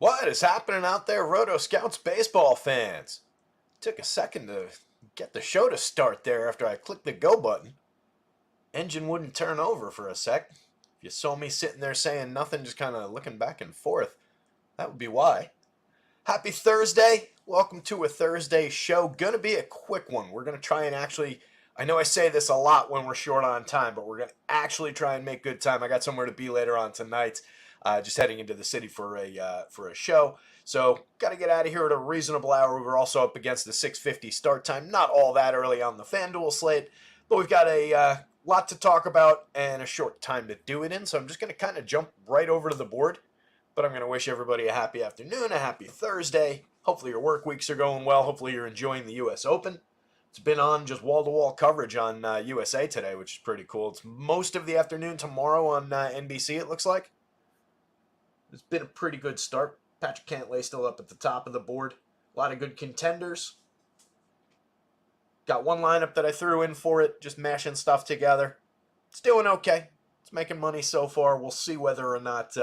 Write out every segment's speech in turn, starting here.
What is happening out there, rotoscouts baseball fans? Took a second to get the show to start there after I clicked the go button. Engine wouldn't turn over for a sec. If you saw me sitting there saying nothing, just kind of looking back and forth, that would be why. Happy Thursday. Welcome to a Thursday show. Gonna be a quick one. We're gonna try and actually, I know I say this a lot when we're short on time, but we're gonna actually try and make good time. I got somewhere to be later on tonight. Just heading into the city for a show. So got to get out of here at a reasonable hour. We're also up against the 6:50 start time. Not all that early on the FanDuel slate, but we've got a lot to talk about and a short time to do it in. So I'm just going to kind of jump right over to the board. But I'm going to wish everybody a happy afternoon, a happy Thursday. Hopefully your work weeks are going well. Hopefully you're enjoying the U.S. Open. It's been on just wall-to-wall coverage on USA Today, which is pretty cool. It's most of the afternoon tomorrow on NBC, it looks like. It's been a pretty good start. Patrick Cantlay still up at the top of the board. A lot of good contenders. Got one lineup that I threw in for it, just mashing stuff together. It's doing okay. It's making money so far. We'll see whether or not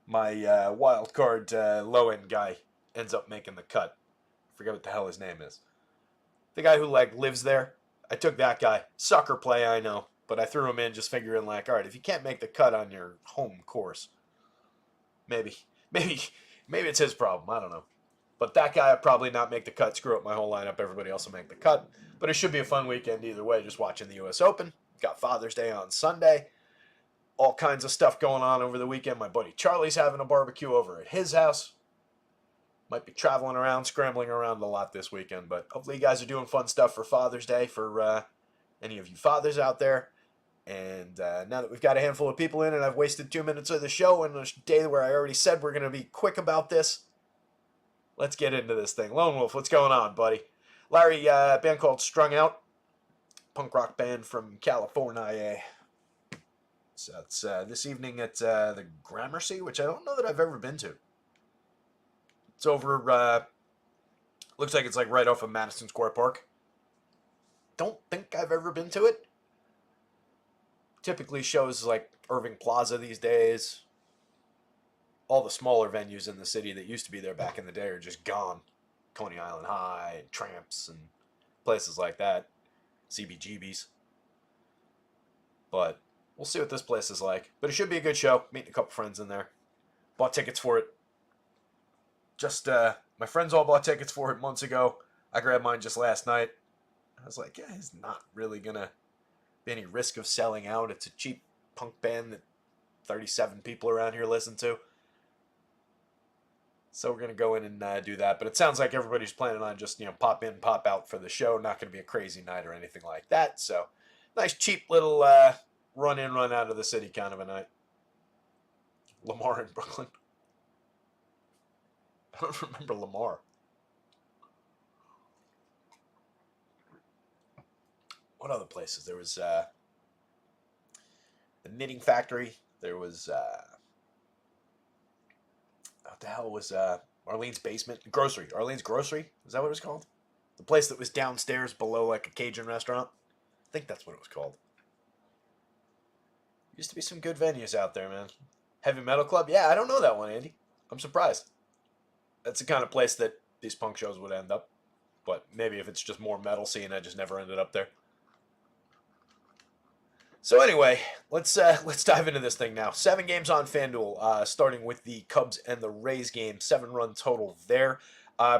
my wild card low-end guy ends up making the cut. I forget what the hell his name is. The guy who lives there. I took that guy. Sucker play, I know. But I threw him in just figuring all right, if you can't make the cut on your home course, maybe it's his problem. I don't know. But that guy will probably not make the cut, screw up my whole lineup. Everybody else will make the cut. But it should be a fun weekend either way, just watching the U.S. Open. Got Father's Day on Sunday. All kinds of stuff going on over the weekend. My buddy Charlie's having a barbecue over at his house. Might be traveling around, scrambling around a lot this weekend. But hopefully you guys are doing fun stuff for Father's Day for any of you fathers out there. And now that we've got a handful of people in and I've wasted 2 minutes of the show and a day where I already said we're going to be quick about this, let's get into this thing. Lone Wolf, what's going on, buddy? Larry, a band called Strung Out, punk rock band from California. So it's this evening at the Gramercy, which I don't know that I've ever been to. It's over, looks like it's right off of Madison Square Park. Don't think I've ever been to it. Typically shows like Irving Plaza these days. All the smaller venues in the city that used to be there back in the day are just gone. Coney Island High, and Tramps, and places like that. CBGBs. But we'll see what this place is like. But it should be a good show. Meeting a couple friends in there. Bought tickets for it. Just, my friends all bought tickets for it months ago. I grabbed mine just last night. I was like, yeah, it's not really gonna be any risk of selling out. It's a cheap punk band that 37 people around here listen to. So we're going to go in and do that. But it sounds like everybody's planning on just, pop in, pop out for the show. Not going to be a crazy night or anything like that. So nice, cheap little run in, run out of the city kind of a night. Lamar in Brooklyn. I don't remember Lamar. What other places? There was the Knitting Factory. There was what the hell was Arlene's Basement Grocery? Arlene's Grocery? Is that what it was called? The place that was downstairs below like a Cajun restaurant. I think that's what it was called. Used to be some good venues out there, man. Heavy Metal Club? Yeah, I don't know that one, Andy. I'm surprised. That's the kind of place that these punk shows would end up. But maybe if it's just more metal scene, I just never ended up there. So anyway, let's dive into this thing now. 7 games on FanDuel, starting with the Cubs and the Rays game. 7-run total there.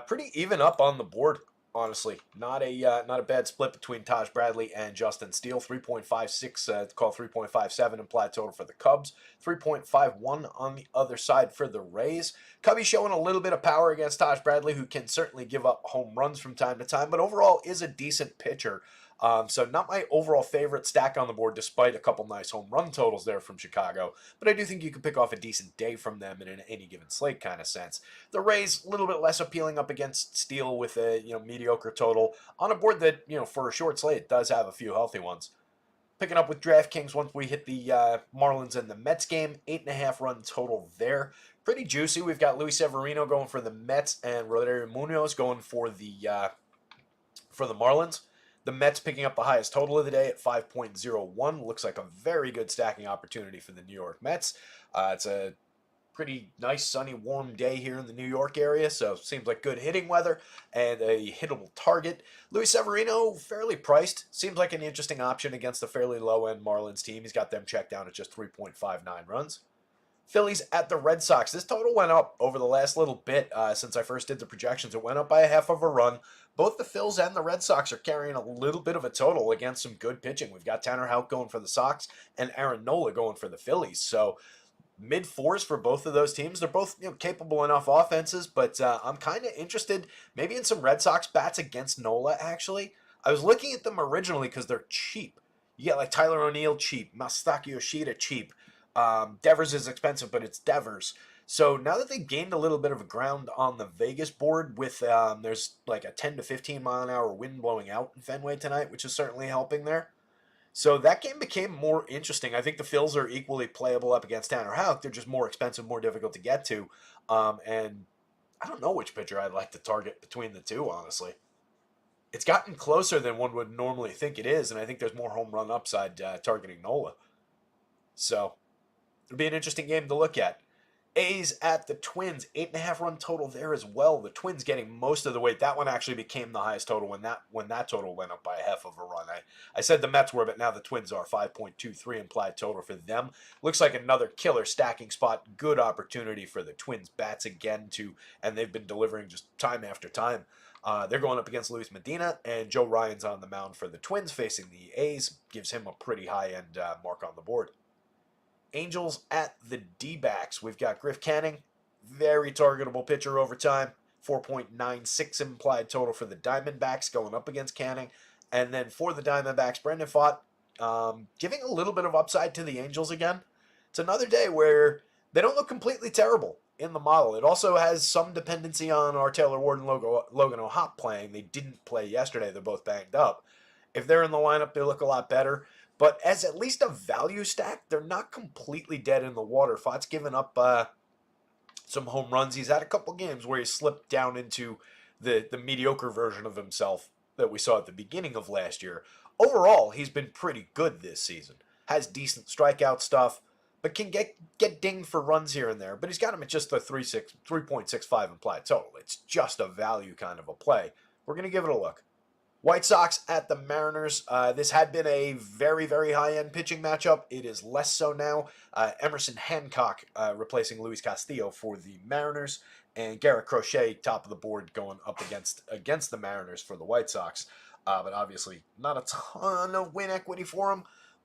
Pretty even up on the board, honestly. Not a bad split between Taj Bradley and Justin Steele. 3.56, call 3.57 implied total for the Cubs. 3.51 on the other side for the Rays. Cubby showing a little bit of power against Taj Bradley, who can certainly give up home runs from time to time, but overall is a decent pitcher. So not my overall favorite stack on the board, despite a couple nice home run totals there from Chicago. But I do think you can pick off a decent day from them in an any given slate kind of sense. The Rays, a little bit less appealing up against Steele with a mediocre total on a board that, for a short slate, does have a few healthy ones. Picking up with DraftKings once we hit the Marlins and the Mets game. 8.5 run total there. Pretty juicy. We've got Luis Severino going for the Mets and Rodrigo Munoz going for the Marlins. The Mets picking up the highest total of the day at 5.01. Looks like a very good stacking opportunity for the New York Mets. It's a pretty nice, sunny, warm day here in the New York area, so seems like good hitting weather and a hittable target. Luis Severino, fairly priced. Seems like an interesting option against a fairly low-end Marlins team. He's got them checked down at just 3.59 runs. Phillies at the Red Sox. This total went up over the last little bit since I first did the projections. It went up by a half of a run. Both the Phils and the Red Sox are carrying a little bit of a total against some good pitching. We've got Tanner Houck going for the Sox and Aaron Nola going for the Phillies. So mid fours for both of those teams. They're both capable enough offenses, but I'm kind of interested maybe in some Red Sox bats against Nola, actually. I was looking at them originally because they're cheap. You get like Tyler O'Neill cheap, Masaki Yoshida cheap. Devers is expensive, but it's Devers. So now that they've gained a little bit of a ground on the Vegas board with there's like a 10 to 15 mile an hour wind blowing out in Fenway tonight, which is certainly helping there. So that game became more interesting. I think the Phils are equally playable up against Tanner Houck. They're just more expensive, more difficult to get to. And I don't know which pitcher I'd like to target between the two, honestly. It's gotten closer than one would normally think it is, and I think there's more home run upside targeting Nola. So it'll be an interesting game to look at. A's at the Twins, 8.5 run total there as well. The Twins getting most of the weight. That one actually became the highest total when that total went up by a half of a run. I said the Mets were, but now the Twins are. 5.23 implied total for them. Looks like another killer stacking spot. Good opportunity for the Twins bats again and they've been delivering just time after time. They're going up against Luis Medina, and Joe Ryan's on the mound for the Twins facing the A's. Gives him a pretty high-end mark on the board. Angels at the D-backs. We've got Griff Canning, very targetable pitcher over time. 4.96 implied total for the Diamondbacks going up against Canning. And then for the Diamondbacks, Brendan Pfaadt giving a little bit of upside to the Angels again. It's another day where they don't look completely terrible in the model. It also has some dependency on our Taylor Ward and Logan O'Hoppe playing. They didn't play yesterday. They're both banged up. If they're in the lineup, they look a lot better. But as at least a value stack, they're not completely dead in the water. Pfaadt's given up some home runs. He's had a couple games where he slipped down into the mediocre version of himself that we saw at the beginning of last year. Overall, he's been pretty good this season. Has decent strikeout stuff, but can get dinged for runs here and there. But he's got him at just a 3.65 implied total. It's just a value kind of a play. We're going to give it a look. White Sox at the Mariners. This had been a very, very high-end pitching matchup. It is less so now. Emerson Hancock replacing Luis Castillo for the Mariners. And Garrett Crochet, top of the board, going up against the Mariners for the White Sox. But obviously not a ton of win equity for him,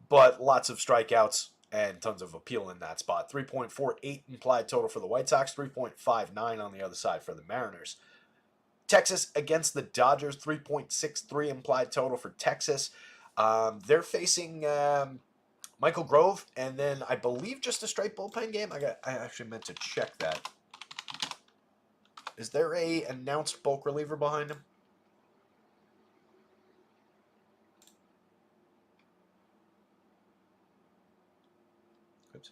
but lots of strikeouts and tons of appeal in that spot. 3.48 implied total for the White Sox, 3.59 on the other side for the Mariners. Texas against the Dodgers, 3.63 implied total for Texas. They're facing Michael Grove, and then I believe just a straight bullpen game. I actually meant to check that. Is there a announced bulk reliever behind him? Oops.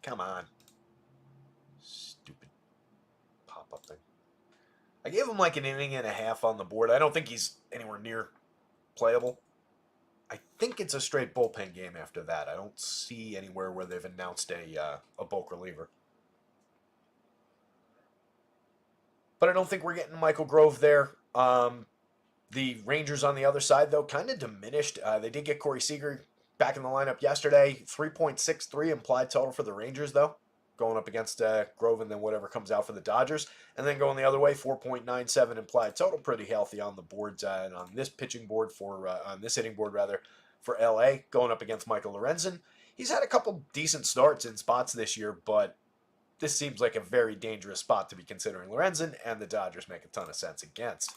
Come on. Stupid pop-up thing. I gave him like an inning and a half on the board. I don't think he's anywhere near playable. I think it's a straight bullpen game after that. I don't see anywhere where they've announced a bulk reliever. But I don't think we're getting Michael Grove there. The Rangers on the other side, though, kind of diminished. They did get Corey Seager back in the lineup yesterday. 3.63 implied total for the Rangers, though, going up against Grove and then whatever comes out for the Dodgers. And then going the other way, 4.97 implied total, pretty healthy on the boards and on this pitching board on this hitting board rather for LA, going up against Michael Lorenzen. He's had a couple decent starts in spots this year, but this seems like a very dangerous spot to be considering Lorenzen, and the Dodgers make a ton of sense against.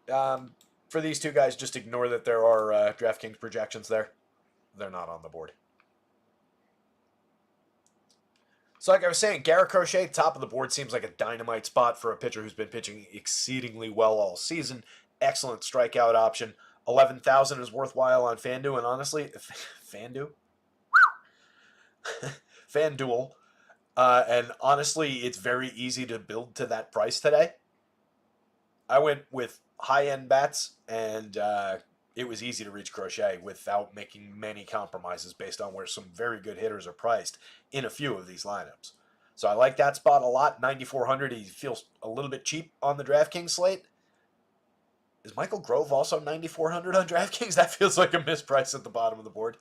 For these two guys, just ignore that there are DraftKings projections there. They're not on the board. So like I was saying, Garrett Crochet, top of the board, seems like a dynamite spot for a pitcher who's been pitching exceedingly well all season. Excellent strikeout option. 11,000 is worthwhile on FanDuel, and honestly, FanDuel, and honestly, it's very easy to build to that price today. I went with high-end bats, and it was easy to reach Crochet without making many compromises based on where some very good hitters are priced in a few of these lineups. So I like that spot a lot. 9,400. He feels a little bit cheap on the DraftKings slate. Is Michael Grove also 9,400 on DraftKings? That feels like a misprice at the bottom of the board.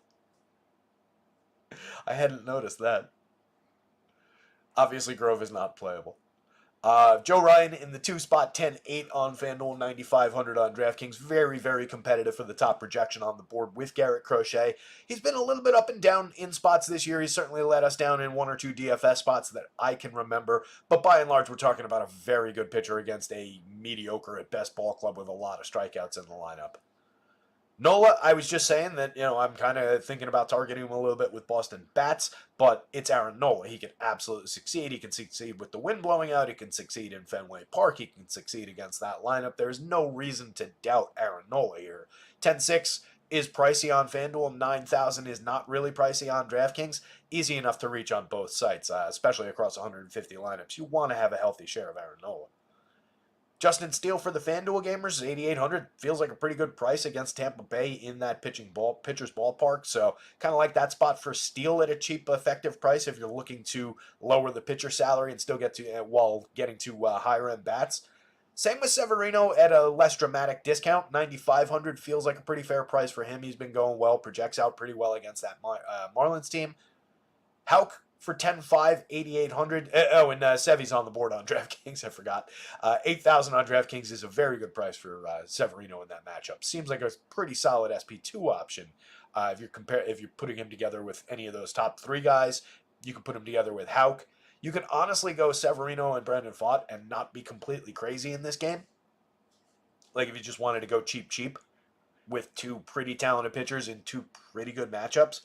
I hadn't noticed that. Obviously, Grove is not playable. Joe Ryan in the 2 spot, 10-8 on FanDuel, 9,500 on DraftKings. Very, very competitive for the top projection on the board with Garrett Crochet. He's been a little bit up and down in spots this year. He's certainly let us down in 1 or 2 DFS spots that I can remember. But by and large, we're talking about a very good pitcher against a mediocre at best ball club with a lot of strikeouts in the lineup. Nola, I was just saying that, I'm kind of thinking about targeting him a little bit with Boston bats, but it's Aaron Nola. He can absolutely succeed. He can succeed with the wind blowing out. He can succeed in Fenway Park. He can succeed against that lineup. There's no reason to doubt Aaron Nola here. 10-6 is pricey on FanDuel. 9,000 is not really pricey on DraftKings. Easy enough to reach on both sites, especially across 150 lineups. You want to have a healthy share of Aaron Nola. Justin Steele for the FanDuel gamers, 8,800. Feels like a pretty good price against Tampa Bay in that pitcher's ballpark. So kind of like that spot for Steele at a cheap, effective price if you're looking to lower the pitcher salary and still get to while getting to higher end bats. Same with Severino at a less dramatic discount. 9,500 feels like a pretty fair price for him. He's been going well, projects out pretty well against that Marlins team. Houck for 10-5, 8,800. And Sevy's on the board on DraftKings. I forgot. 8,000 on DraftKings is a very good price for Severino in that matchup. Seems like a pretty solid SP2 option. If you're putting him together with any of those top 3 guys, you can put him together with Houck. You can honestly go Severino and Brandon Pfaadt and not be completely crazy in this game. Like if you just wanted to go cheap with 2 pretty talented pitchers in 2 pretty good matchups,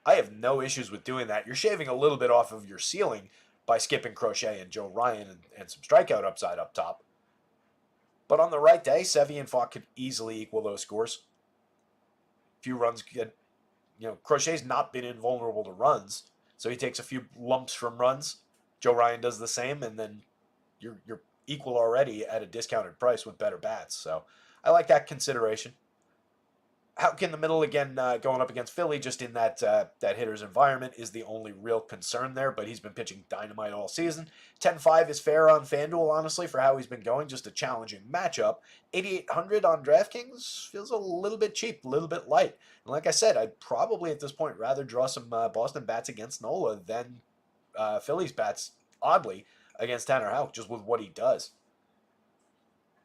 I have no issues with doing that. You're shaving a little bit off of your ceiling by skipping Crochet and Joe Ryan and some strikeout upside up top. But on the right day, Sevy and Pfaadt could easily equal those scores. Few runs get, Crochet's not been invulnerable to runs, so he takes a few lumps from runs. Joe Ryan does the same, and then you're equal already at a discounted price with better bats. So I like that consideration. Houck in the middle again, going up against Philly, just in that hitter's environment is the only real concern there. But he's been pitching dynamite all season. 10-5 is fair on FanDuel, honestly, for how he's been going. Just a challenging matchup. 8,800 on DraftKings feels a little bit cheap, a little bit light. And like I said, I'd probably at this point rather draw some Boston bats against Nola than Phillies bats, oddly, against Tanner Houck, just with what he does.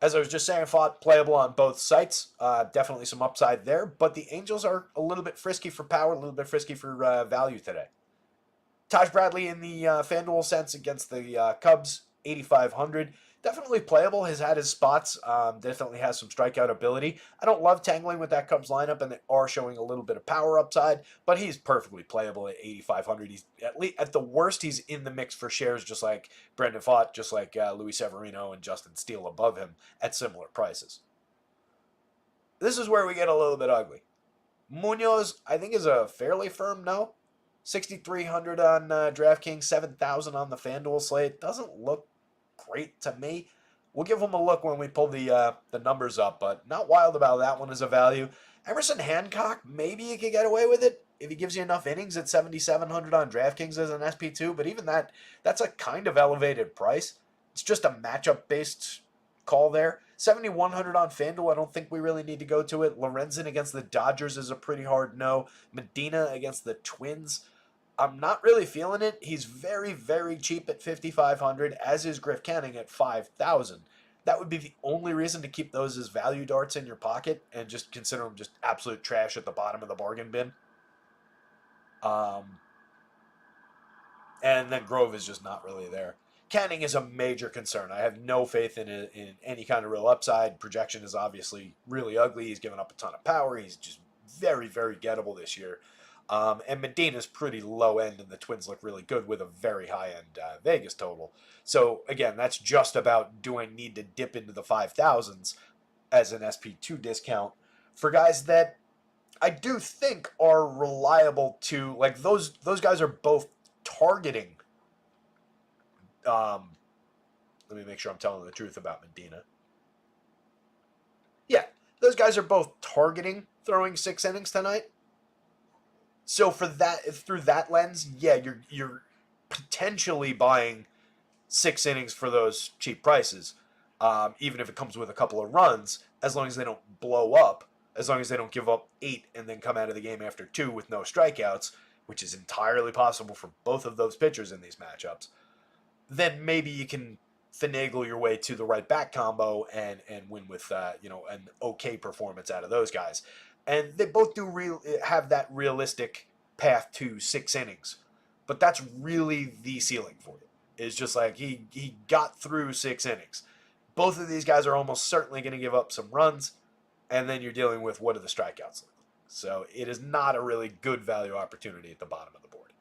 As I was just saying, Pfaadt playable on both sites. Definitely some upside there, but the Angels are a little bit frisky for power, a little bit frisky for value today. Taj Bradley in the FanDuel sense against the Cubs, 8,500. Definitely playable, has had his spots, definitely has some strikeout ability. I don't love tangling with that Cubs lineup, and they are showing a little bit of power upside, but he's perfectly playable at 8,500. He's at the worst, he's in the mix for shares, just like Brandon Pfaadt, just like Luis Severino and Justin Steele above him at similar prices. This is where we get a little bit ugly. Munoz, I think, is a fairly firm no. 6,300 on DraftKings, 7,000 on the FanDuel slate. Doesn't look great to me. We'll give him a look when we pull the numbers up, but not wild about that one as a value. Emerson Hancock, maybe you could get away with it if he gives you enough innings at 7,700 on DraftKings as an SP2, but even that's a kind of elevated price. It's just a matchup-based call there. 7,100 on FanDuel, I don't think we really need to go to it. Lorenzen against the Dodgers is a pretty hard no. Medina against the Twins, I'm not really feeling it. He's very, very cheap at 5,500, as is Griff Canning at 5,000. That would be the only reason to keep those as value darts in your pocket and just consider them just absolute trash at the bottom of the bargain bin. And then Grove is just not really there. Canning is a major concern. I have no faith in any kind of real upside. Projection is obviously really ugly. He's given up a ton of power. He's just very, very gettable this year. And Medina's pretty low end, and the Twins look really good with a very high-end Vegas total. So, again, that's just about, do I need to dip into the 5,000s as an SP2 discount for guys that I do think are reliable to, like, those guys are both targeting. Let me make sure I'm telling the truth about Medina. those guys are both targeting throwing 6 innings tonight. So for that, through that lens, yeah, you're potentially buying 6 innings for those cheap prices, even if it comes with a couple of runs, as long as they don't blow up, as long as they don't give up 8 and then come out of the game after 2 with no strikeouts, which is entirely possible for both of those pitchers in these matchups, then maybe you can finagle your way to the right back combo and win with an okay performance out of those guys. And they both do have that realistic path to 6 innings, but that's really the ceiling for you. It's just like he got through 6 innings. Both of these guys are almost certainly going to give up some runs, and then you're dealing with what do the strikeouts look like. So it is not a really good value opportunity at the bottom of the board.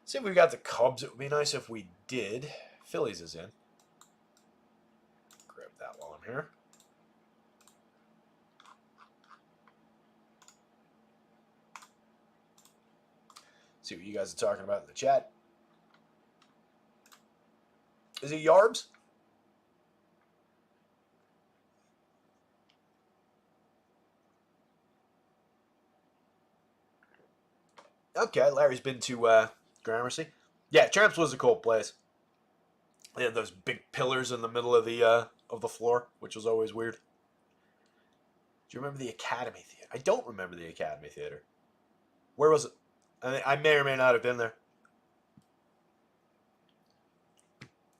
See if we've got the Cubs. It would be nice if we did. Phillies is in. Grab that while I'm here. See what you guys are talking about in the chat. Is it Yarbs? Okay, Larry's been to Gramercy. Yeah, Tramps was a cool place. They had those big pillars in the middle of the floor, which was always weird. Do you remember the Academy Theater? I don't remember the Academy Theater. Where was it? I may or may not have been there.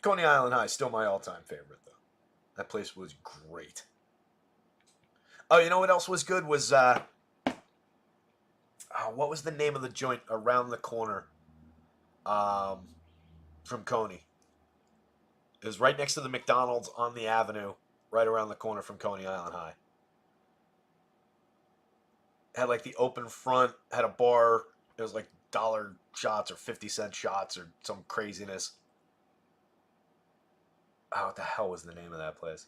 Coney Island High, still my all-time favorite, though. That place was great. Oh, you know what else was good? Was, what was the name of the joint around the corner from Coney? It was right next to the McDonald's on the avenue, right around the corner from Coney Island High. Had, like, the open front, had a bar. It was, like, dollar shots or 50-cent shots or some craziness. Oh, what the hell was the name of that place?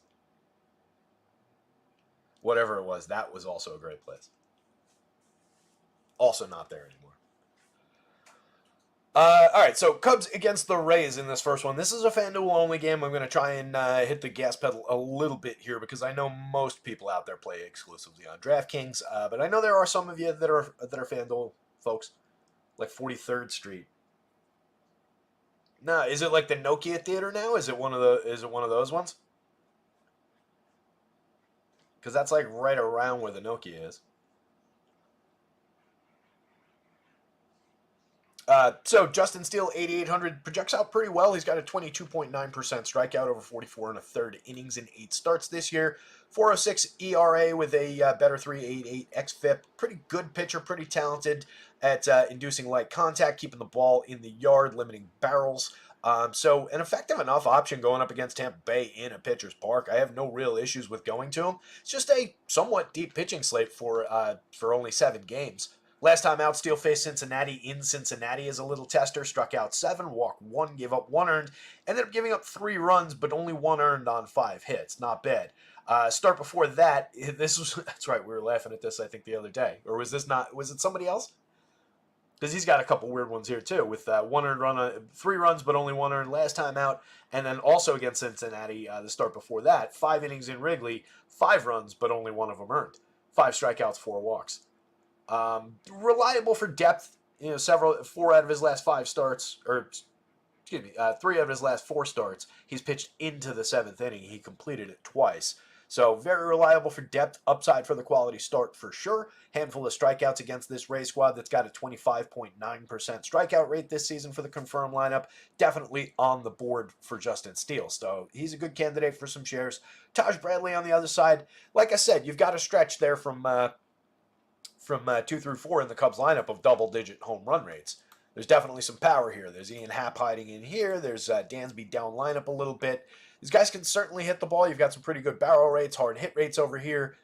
Whatever it was, that was also a great place. Also not there anymore. All right, so Cubs against the Rays in this first one. This is a FanDuel only game. I'm going to try and hit the gas pedal a little bit here because I know most people out there play exclusively on DraftKings, but I know there are some of you that are FanDuel folks, like 43rd Street. Nah, is it like the Nokia Theater now? Is it one of those ones? Because that's like right around where the Nokia is. So Justin Steele, 8,800, projects out pretty well. He's got a 22.9% strikeout over 44 and a third innings in 8 starts this year. 4.06 ERA with a better 3.88 xFIP. Pretty good pitcher, pretty talented at inducing light contact, keeping the ball in the yard, limiting barrels. So an effective enough option going up against Tampa Bay in a pitcher's park. I have no real issues with going to him. It's just a somewhat deep pitching slate for only 7 games. Last time out, Steele faced Cincinnati in Cincinnati as a little tester. Struck out 7, walked 1, gave up 1 earned. Ended up giving up 3 runs, but only 1 earned on 5 hits. Not bad. Start before that, that's right, we were laughing at this, I think, the other day. Or was it somebody else? Because he's got a couple weird ones here, too, with 1 earned run, 3 runs, but only 1 earned last time out. And then also against Cincinnati, the start before that, 5 innings in Wrigley, 5 runs, but only 1 of them earned. 5 strikeouts, 4 walks. Reliable for depth, 4 out of his last 5 starts, 3 out of his last 4 starts, he's pitched into the 7th inning. He completed it twice. So very reliable for depth, upside for the quality start for sure. Handful of strikeouts against this Rays squad that's got a 25.9% strikeout rate this season for the confirmed lineup. Definitely on the board for Justin Steele. So he's a good candidate for some shares. Taj Bradley on the other side. Like I said, you've got a stretch there from 2 through 4 in the Cubs lineup of double-digit home run rates. There's definitely some power here. There's Ian Happ hiding in here. There's Dansby down lineup a little bit. These guys can certainly hit the ball. You've got some pretty good barrel rates, hard hit rates over here.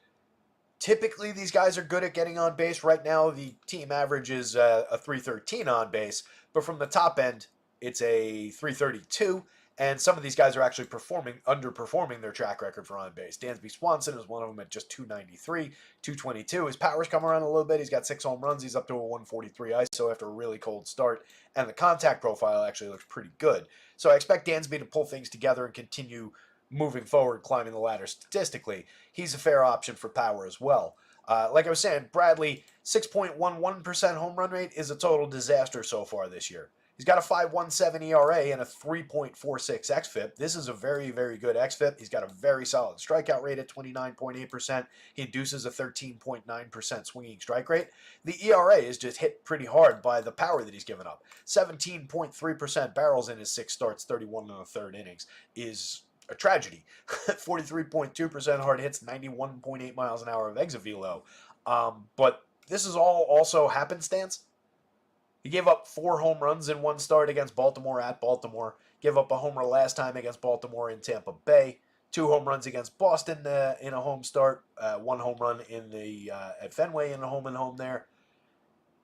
Typically, these guys are good at getting on base. Right now, the team average is a 313 on base, but from the top end, it's a 332. And some of these guys are actually underperforming their track record for on base. Dansby Swanson is one of them at just 293, 222. His power's come around a little bit. He's got 6 home runs. He's up to a 143 ISO after a really cold start. And the contact profile actually looks pretty good. So I expect Dansby to pull things together and continue moving forward, climbing the ladder statistically, he's a fair option for power as well. Like I was saying, Bradley, 6.11% home run rate is a total disaster so far this year. He's got a 5.17 ERA and a 3.46 xFIP. This is a very, very good xFIP. He's got a very solid strikeout rate at 29.8%. He induces a 13.9% swinging strike rate. The ERA is just hit pretty hard by the power that he's given up. 17.3% barrels in his 6 starts, 31 and a third innings is a tragedy. 43.2% hard hits, 91.8 miles an hour of exit velo. But this is all also happenstance. He gave up 4 home runs in 1 start against Baltimore at Baltimore. Gave up a homer last time against Baltimore in Tampa Bay. 2 home runs against Boston in a home start. 1 home run in the at Fenway in a home and home there.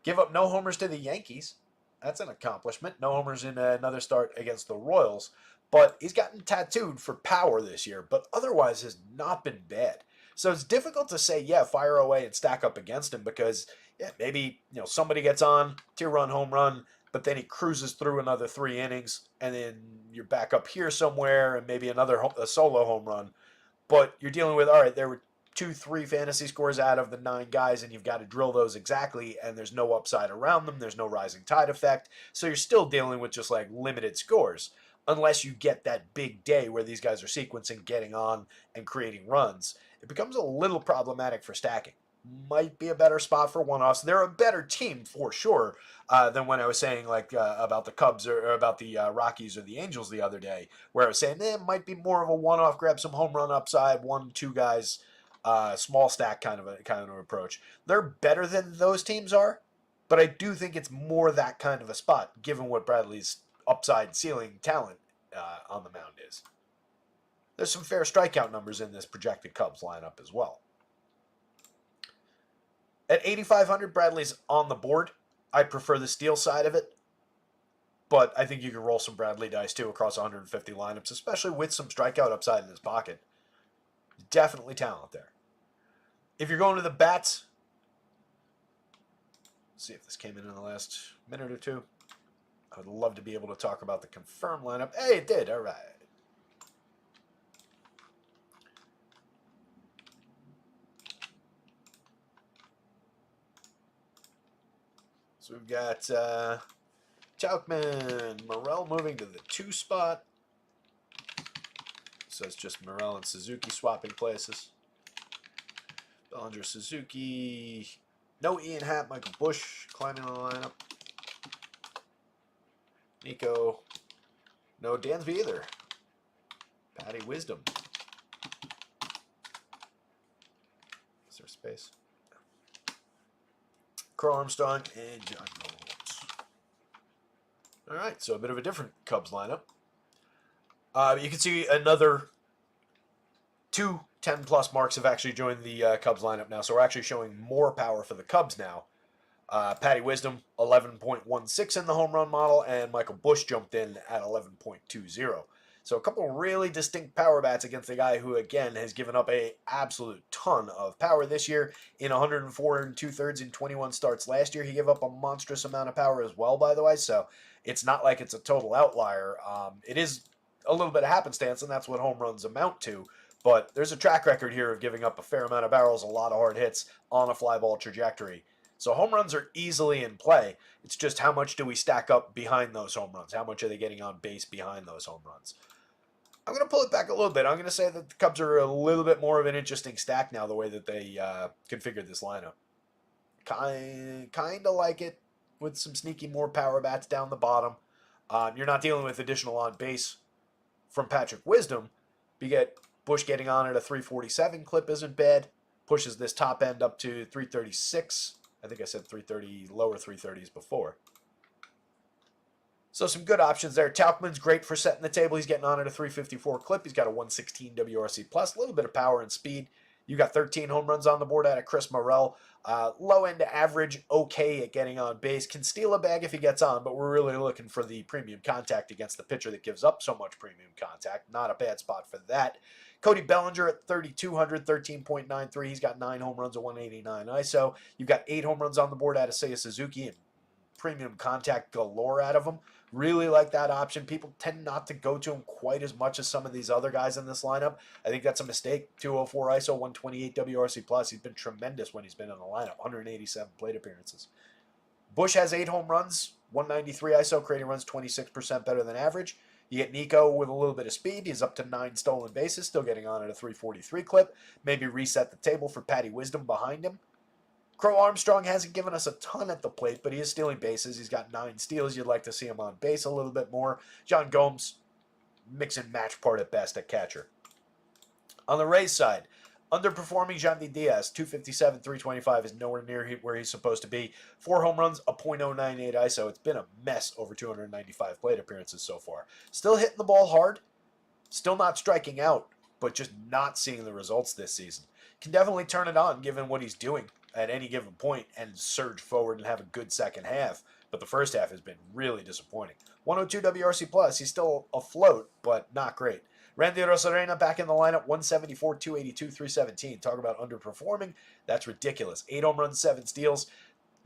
Give up no homers to the Yankees. That's an accomplishment. No homers in another start against the Royals. But he's gotten tattooed for power this year, but otherwise has not been bad. So it's difficult to say, yeah, fire away and stack up against him because maybe somebody gets on, 2-run home run, but then he cruises through another 3 innings, and then you're back up here somewhere, and maybe a solo home run. But you're dealing with, all right, there were 2-3 fantasy scores out of the 9 guys, and you've got to drill those exactly, and there's no upside around them. There's no rising tide effect. So you're still dealing with just like limited scores, unless you get that big day where these guys are sequencing, getting on, and creating runs. It becomes a little problematic for stacking. Might be a better spot for one-offs. They're a better team for sure than when I was saying about the Cubs or about the Rockies or the Angels the other day, where I was saying it might be more of a one-off, grab some home run upside, 1-2 guys, small stack kind of an approach. They're better than those teams are, but I do think it's more that kind of a spot given what Bradley's upside ceiling talent on the mound is. There's some fair strikeout numbers in this projected Cubs lineup as well. At 8,500, Bradley's on the board. I prefer the steal side of it, but I think you can roll some Bradley dice too across 150 lineups, especially with some strikeout upside in his pocket. Definitely talent there. If you're going to the bats, let's see if this came in the last minute or two. I would love to be able to talk about the confirmed lineup. Hey, it did. All right. So we've got Tauchman, Morel moving to the 2 spot. So it's just Morel and Suzuki swapping places. Bellinger, Suzuki. No Ian Happ, Michael Bush climbing the lineup. Nico. No Dansby either. Patty Wisdom. Is there space? Carl Armstrong and John Golds. All right, so a bit of a different Cubs lineup. You can see another 2 10-plus marks have actually joined the Cubs lineup now, so we're actually showing more power for the Cubs now. Patty Wisdom, 11.16 in the home run model, and Michael Bush jumped in at 11.20. So a couple really distinct power bats against a guy who, again, has given up an absolute ton of power this year. In 104 2/3 in 21 starts last year, he gave up a monstrous amount of power as well, by the way. So it's not like it's a total outlier. It is a little bit of happenstance, and that's what home runs amount to. But there's a track record here of giving up a fair amount of barrels, a lot of hard hits on a fly ball trajectory. So home runs are easily in play. It's just how much do we stack up behind those home runs? How much are they getting on base behind those home runs? I'm going to pull it back a little bit. I'm going to say that the Cubs are a little bit more of an interesting stack now, the way that they configured this lineup. Kind of like it with some sneaky more power bats down the bottom. You're not dealing with additional on base from Patrick Wisdom. You get Bush getting on at a 347 clip isn't bad. Pushes this top end up to 336. I think I said 330, lower 330s before. So some good options there. Tauchman's great for setting the table. He's getting on at a 354 clip. He's got a 116 WRC+, a little bit of power and speed. You got 13 home runs on the board out of Chris Morel. Low end average, okay at getting on base. Can steal a bag if he gets on, but we're really looking for the premium contact against the pitcher that gives up so much premium contact. Not a bad spot for that. Cody Bellinger at 3,200, 13.93. He's got 9 home runs, a 189 ISO. You've got 8 home runs on the board out of Seiya Suzuki and premium contact galore out of him. Really like that option. People tend not to go to him quite as much as some of these other guys in this lineup. I think that's a mistake. 204 ISO, 128 WRC plus. He's been tremendous when he's been in the lineup. 187 plate appearances. Bush has 8 home runs, 193 ISO, creating runs 26% better than average. You get Nico with a little bit of speed. He's up to 9 stolen bases, still getting on at a 343 clip. Maybe reset the table for Patty Wisdom behind him. Crow Armstrong hasn't given us a ton at the plate, but he is stealing bases. He's got 9 steals. You'd like to see him on base a little bit more. John Gomes, mix and match part at best at catcher. On the Rays side, underperforming Yandy Diaz, 257, 325 is nowhere near where he's supposed to be. 4 home runs, a .098 ISO. It's been a mess over 295 plate appearances so far. Still hitting the ball hard, still not striking out, but just not seeing the results this season. Can definitely turn it on given what he's doing at any given point and surge forward and have a good second half. But the first half has been really disappointing. 102 WRC plus, he's still afloat, but not great. Randy Rosarena back in the lineup, 174, 282, 317. Talk about underperforming. That's ridiculous. 8 home runs, 7 steals.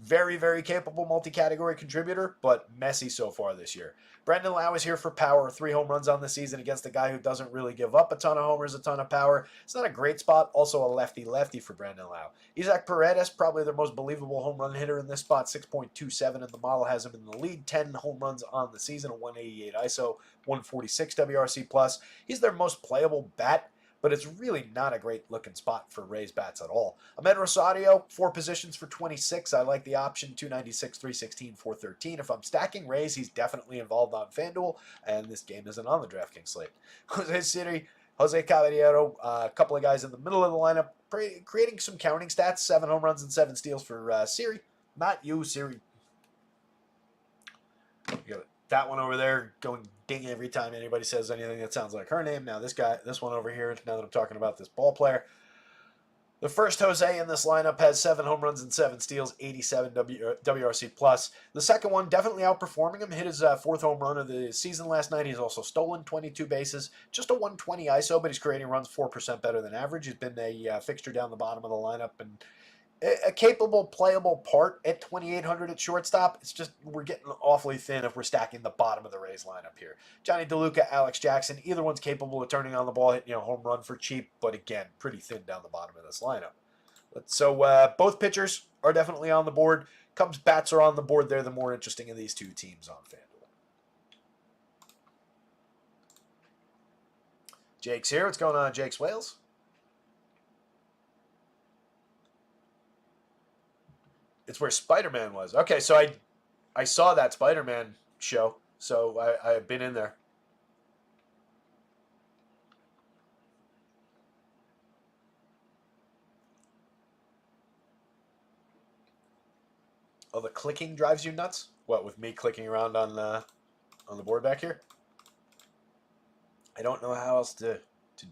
Very, very capable multi-category contributor, but messy so far this year. Brandon Lau is here for power. 3 home runs on the season against a guy who doesn't really give up a ton of homers, a ton of power. It's not a great spot. Also a lefty-lefty for Brandon Lau. Isaac Paredes, probably their most believable home run hitter in this spot, 6.27, and the model has him in the lead. 10 home runs on the season, a 188 ISO, 146 WRC+. plus. He's their most playable bat, but it's really not a great looking spot for Rays bats at all. Ahmed Rosario, 4 positions for 26. I like the option, 296, 316, 413. If I'm stacking Rays, he's definitely involved on FanDuel, and this game isn't on the DraftKings slate. Jose Siri, Jose Caballero, a couple of guys in the middle of the lineup, creating some counting stats, 7 home runs and 7 steals for Siri. Not you, Siri. You got that one over there going ding every time anybody says anything that sounds like her name. Now this one over here, now that I'm talking about this ball player. The first Jose in this lineup has 7 home runs and 7 steals, 87 WRC+. plus. The second one definitely outperforming him. Hit his 4th home run of the season last night. He's also stolen 22 bases. Just a 120 ISO, but he's creating runs 4% better than average. He's been a fixture down the bottom of the lineup and a capable, playable part at 2,800 at shortstop. It's just we're getting awfully thin if we're stacking the bottom of the Rays lineup here. Johnny DeLuca, Alex Jackson, either one's capable of turning on the ball, hitting home run for cheap, but again, pretty thin down the bottom of this lineup. So both pitchers are definitely on the board. Cubs bats are on the board. They're the more interesting of these 2 teams on FanDuel. Jake's here. What's going on, Jake's Wales? It's where Spider-Man was. Okay, so I saw that Spider-Man show, so I've been in there. Oh, the clicking drives you nuts? What, with me clicking around on the board back here? I don't know how else to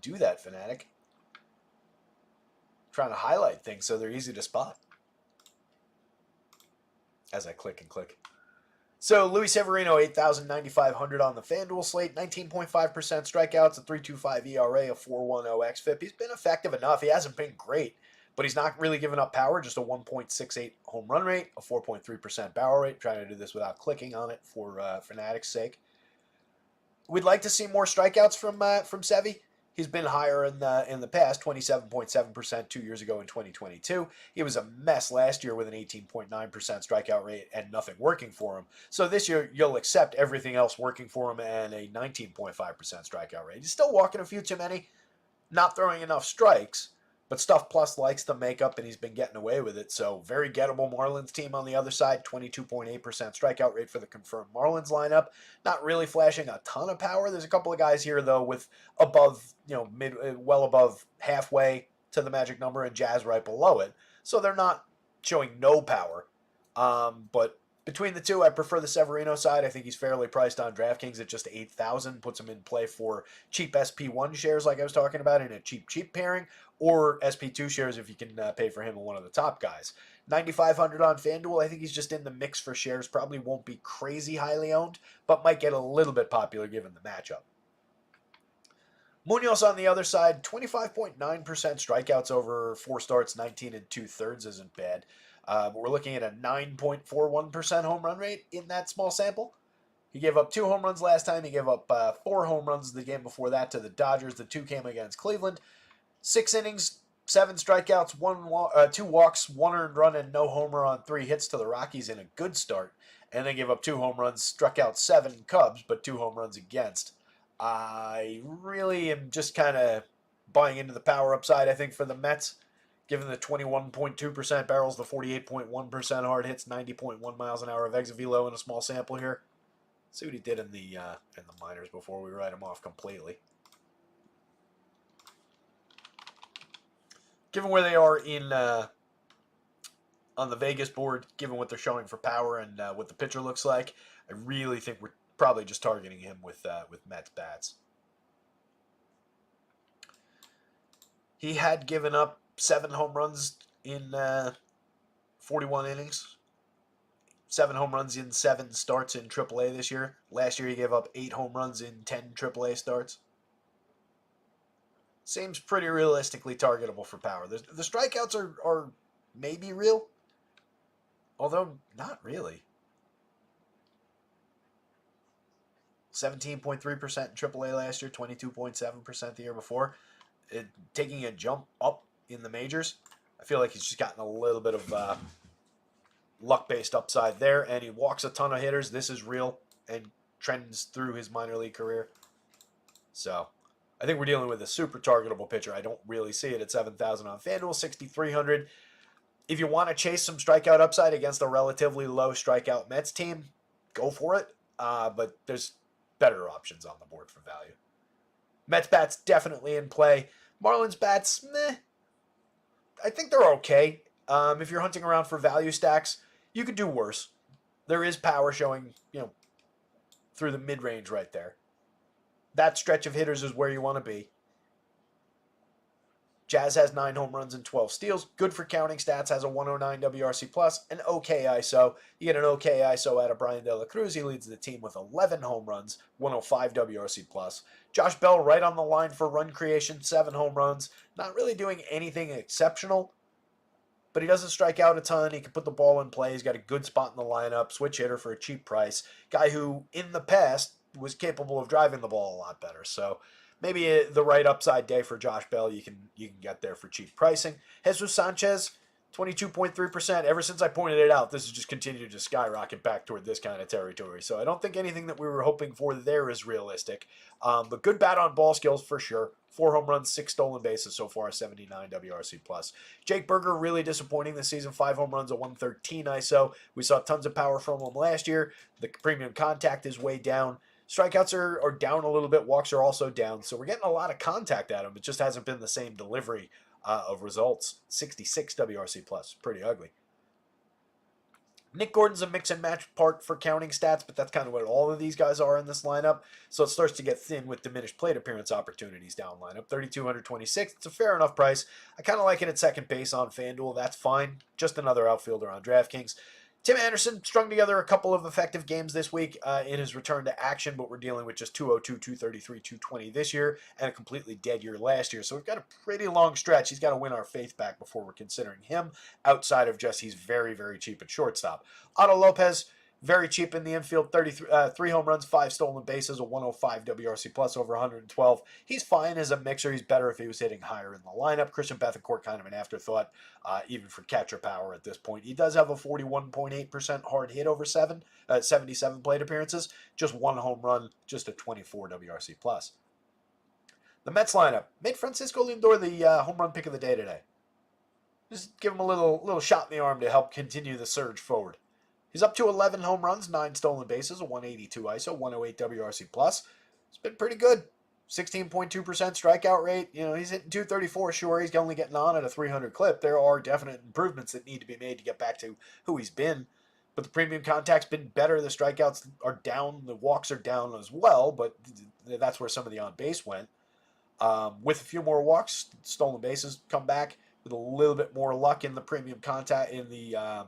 do that, Fanatic. I'm trying to highlight things so they're easy to spot as I click and click. So Luis Severino, 8,000, 9,500 on the FanDuel slate, 19.5% strikeouts, a 3.25 ERA, a 4.10 xFIP. He's been effective enough. He hasn't been great, but he's not really giving up power, just a 1.68 home run rate, a 4.3% barrel rate. Trying to do this without clicking on it for Fanatic's sake. We'd like to see more strikeouts from Sevy. He's been higher in the past, 27.7% 2 years ago in 2022. He was a mess last year with an 18.9% strikeout rate and nothing working for him. So this year, you'll accept everything else working for him and a 19.5% strikeout rate. He's still walking a few too many, not throwing enough strikes, but Stuff Plus likes the makeup, and he's been getting away with it. So very gettable Marlins team on the other side, 22.8% strikeout rate for the confirmed Marlins lineup. Not really flashing a ton of power. There's a couple of guys here, though, with above, well above halfway to the magic number, and Jazz right below it. So they're not showing no power. But between the two, I prefer the Severino side. I think he's fairly priced on DraftKings at just 8,000. Puts him in play for cheap SP1 shares like I was talking about in a cheap pairing, or SP2 shares if you can pay for him in one of the top guys. 9,500 on FanDuel. I think he's just in the mix for shares. Probably won't be crazy highly owned, but might get a little bit popular given the matchup. Munoz on the other side, 25.9% strikeouts over 4 starts, 19 2/3 isn't bad. We're looking at a 9.41% home run rate in that small sample. He gave up 2 home runs last time. He gave up 4 home runs the game before that to the Dodgers. The 2 came against Cleveland. 6 innings, 7 strikeouts, 2 walks, 1 earned run, and no homer on 3 hits to the Rockies in a good start. And then gave up 2 home runs, struck out 7 Cubs, but 2 home runs against. I really am just kind of buying into the power upside, I think, for the Mets. Given the 21.2% barrels, the 48.1% hard hits, 90.1 miles an hour of exit velo in a small sample here. See what he did in the minors before we write him off completely. Given where they are in on the Vegas board, given what they're showing for power and what the pitcher looks like, I really think we're probably just targeting him with Mets bats. He had given up 7 home runs in 41 innings. 7 home runs in 7 starts in AAA this year. Last year he gave up 8 home runs in 10 AAA starts. Seems pretty realistically targetable for power. The strikeouts are maybe real, although not really. 17.3% in AAA last year, 22.7% the year before. Taking a jump up in the majors. I feel like he's just gotten a little bit of luck-based upside there, and he walks a ton of hitters. This is real and trends through his minor league career. So I think we're dealing with a super targetable pitcher. I don't really see it at 7,000 on FanDuel, 6,300. If you want to chase some strikeout upside against a relatively low strikeout Mets team, go for it. But there's better options on the board for value. Mets bats definitely in play. Marlins bats, meh. I think they're okay. If you're hunting around for value stacks, you could do worse. There is power showing, through the mid-range right there. That stretch of hitters is where you want to be. Jazz has 9 home runs and 12 steals. Good for counting stats. Has a 109 WRC+, plus, an okay ISO. You get an okay ISO out of Brian De La Cruz. He leads the team with 11 home runs, 105 WRC+. plus. Josh Bell right on the line for run creation, 7 home runs. Not really doing anything exceptional, but he doesn't strike out a ton. He can put the ball in play. He's got a good spot in the lineup. Switch hitter for a cheap price. Guy who, in the past, was capable of driving the ball a lot better. So maybe the right upside day for Josh Bell. You can get there for cheap pricing. Jesus Sanchez, 22.3%. Ever since I pointed it out, this has just continued to skyrocket back toward this kind of territory. So I don't think anything that we were hoping for there is realistic. But good bat on ball skills for sure. 4 home runs, 6 stolen bases so far, 79 WRC+. plus. Jake Berger, really disappointing this season. 5 home runs, a 113 ISO. We saw tons of power from him last year. The premium contact is way down. Strikeouts are down a little bit. Walks are also down. So we're getting a lot of contact at him. It just hasn't been the same delivery of results. 66 WRC+. plus. Pretty ugly. Nick Gordon's a mix and match part for counting stats, but that's kind of what all of these guys are in this lineup. So it starts to get thin with diminished plate appearance opportunities down lineup. 3,226. It's a fair enough price. I kind of like it at second base on FanDuel. That's fine. Just another outfielder on DraftKings. Tim Anderson strung together a couple of effective games this week in his return to action, but we're dealing with just 202, 233, 220 this year, and a completely dead year last year. So we've got a pretty long stretch. He's got to win our faith back before we're considering him, outside of just he's very, very cheap at shortstop. Otto Lopez, very cheap in the infield, 3 home runs, 5 stolen bases, a 105 WRC+, plus over 112. He's fine as a mixer. He's better if he was hitting higher in the lineup. Christian Bethancourt, kind of an afterthought, even for catcher power at this point. He does have a 41.8% hard hit over 77 plate appearances, just 1 home run, just a 24 WRC+. plus. The Mets lineup made Francisco Lindor the home run pick of the day today. Just give him a little shot in the arm to help continue the surge forward. He's up to 11 home runs, 9 stolen bases, a 182 ISO, 108 WRC+. plus. It's been pretty good. 16.2% strikeout rate. He's hitting 234. Sure, he's only getting on at a 300 clip. There are definite improvements that need to be made to get back to who he's been. But the premium contact's been better. The strikeouts are down. The walks are down as well, but that's where some of the on-base went. With a few more walks, stolen bases come back with a little bit more luck in the premium contact, in the...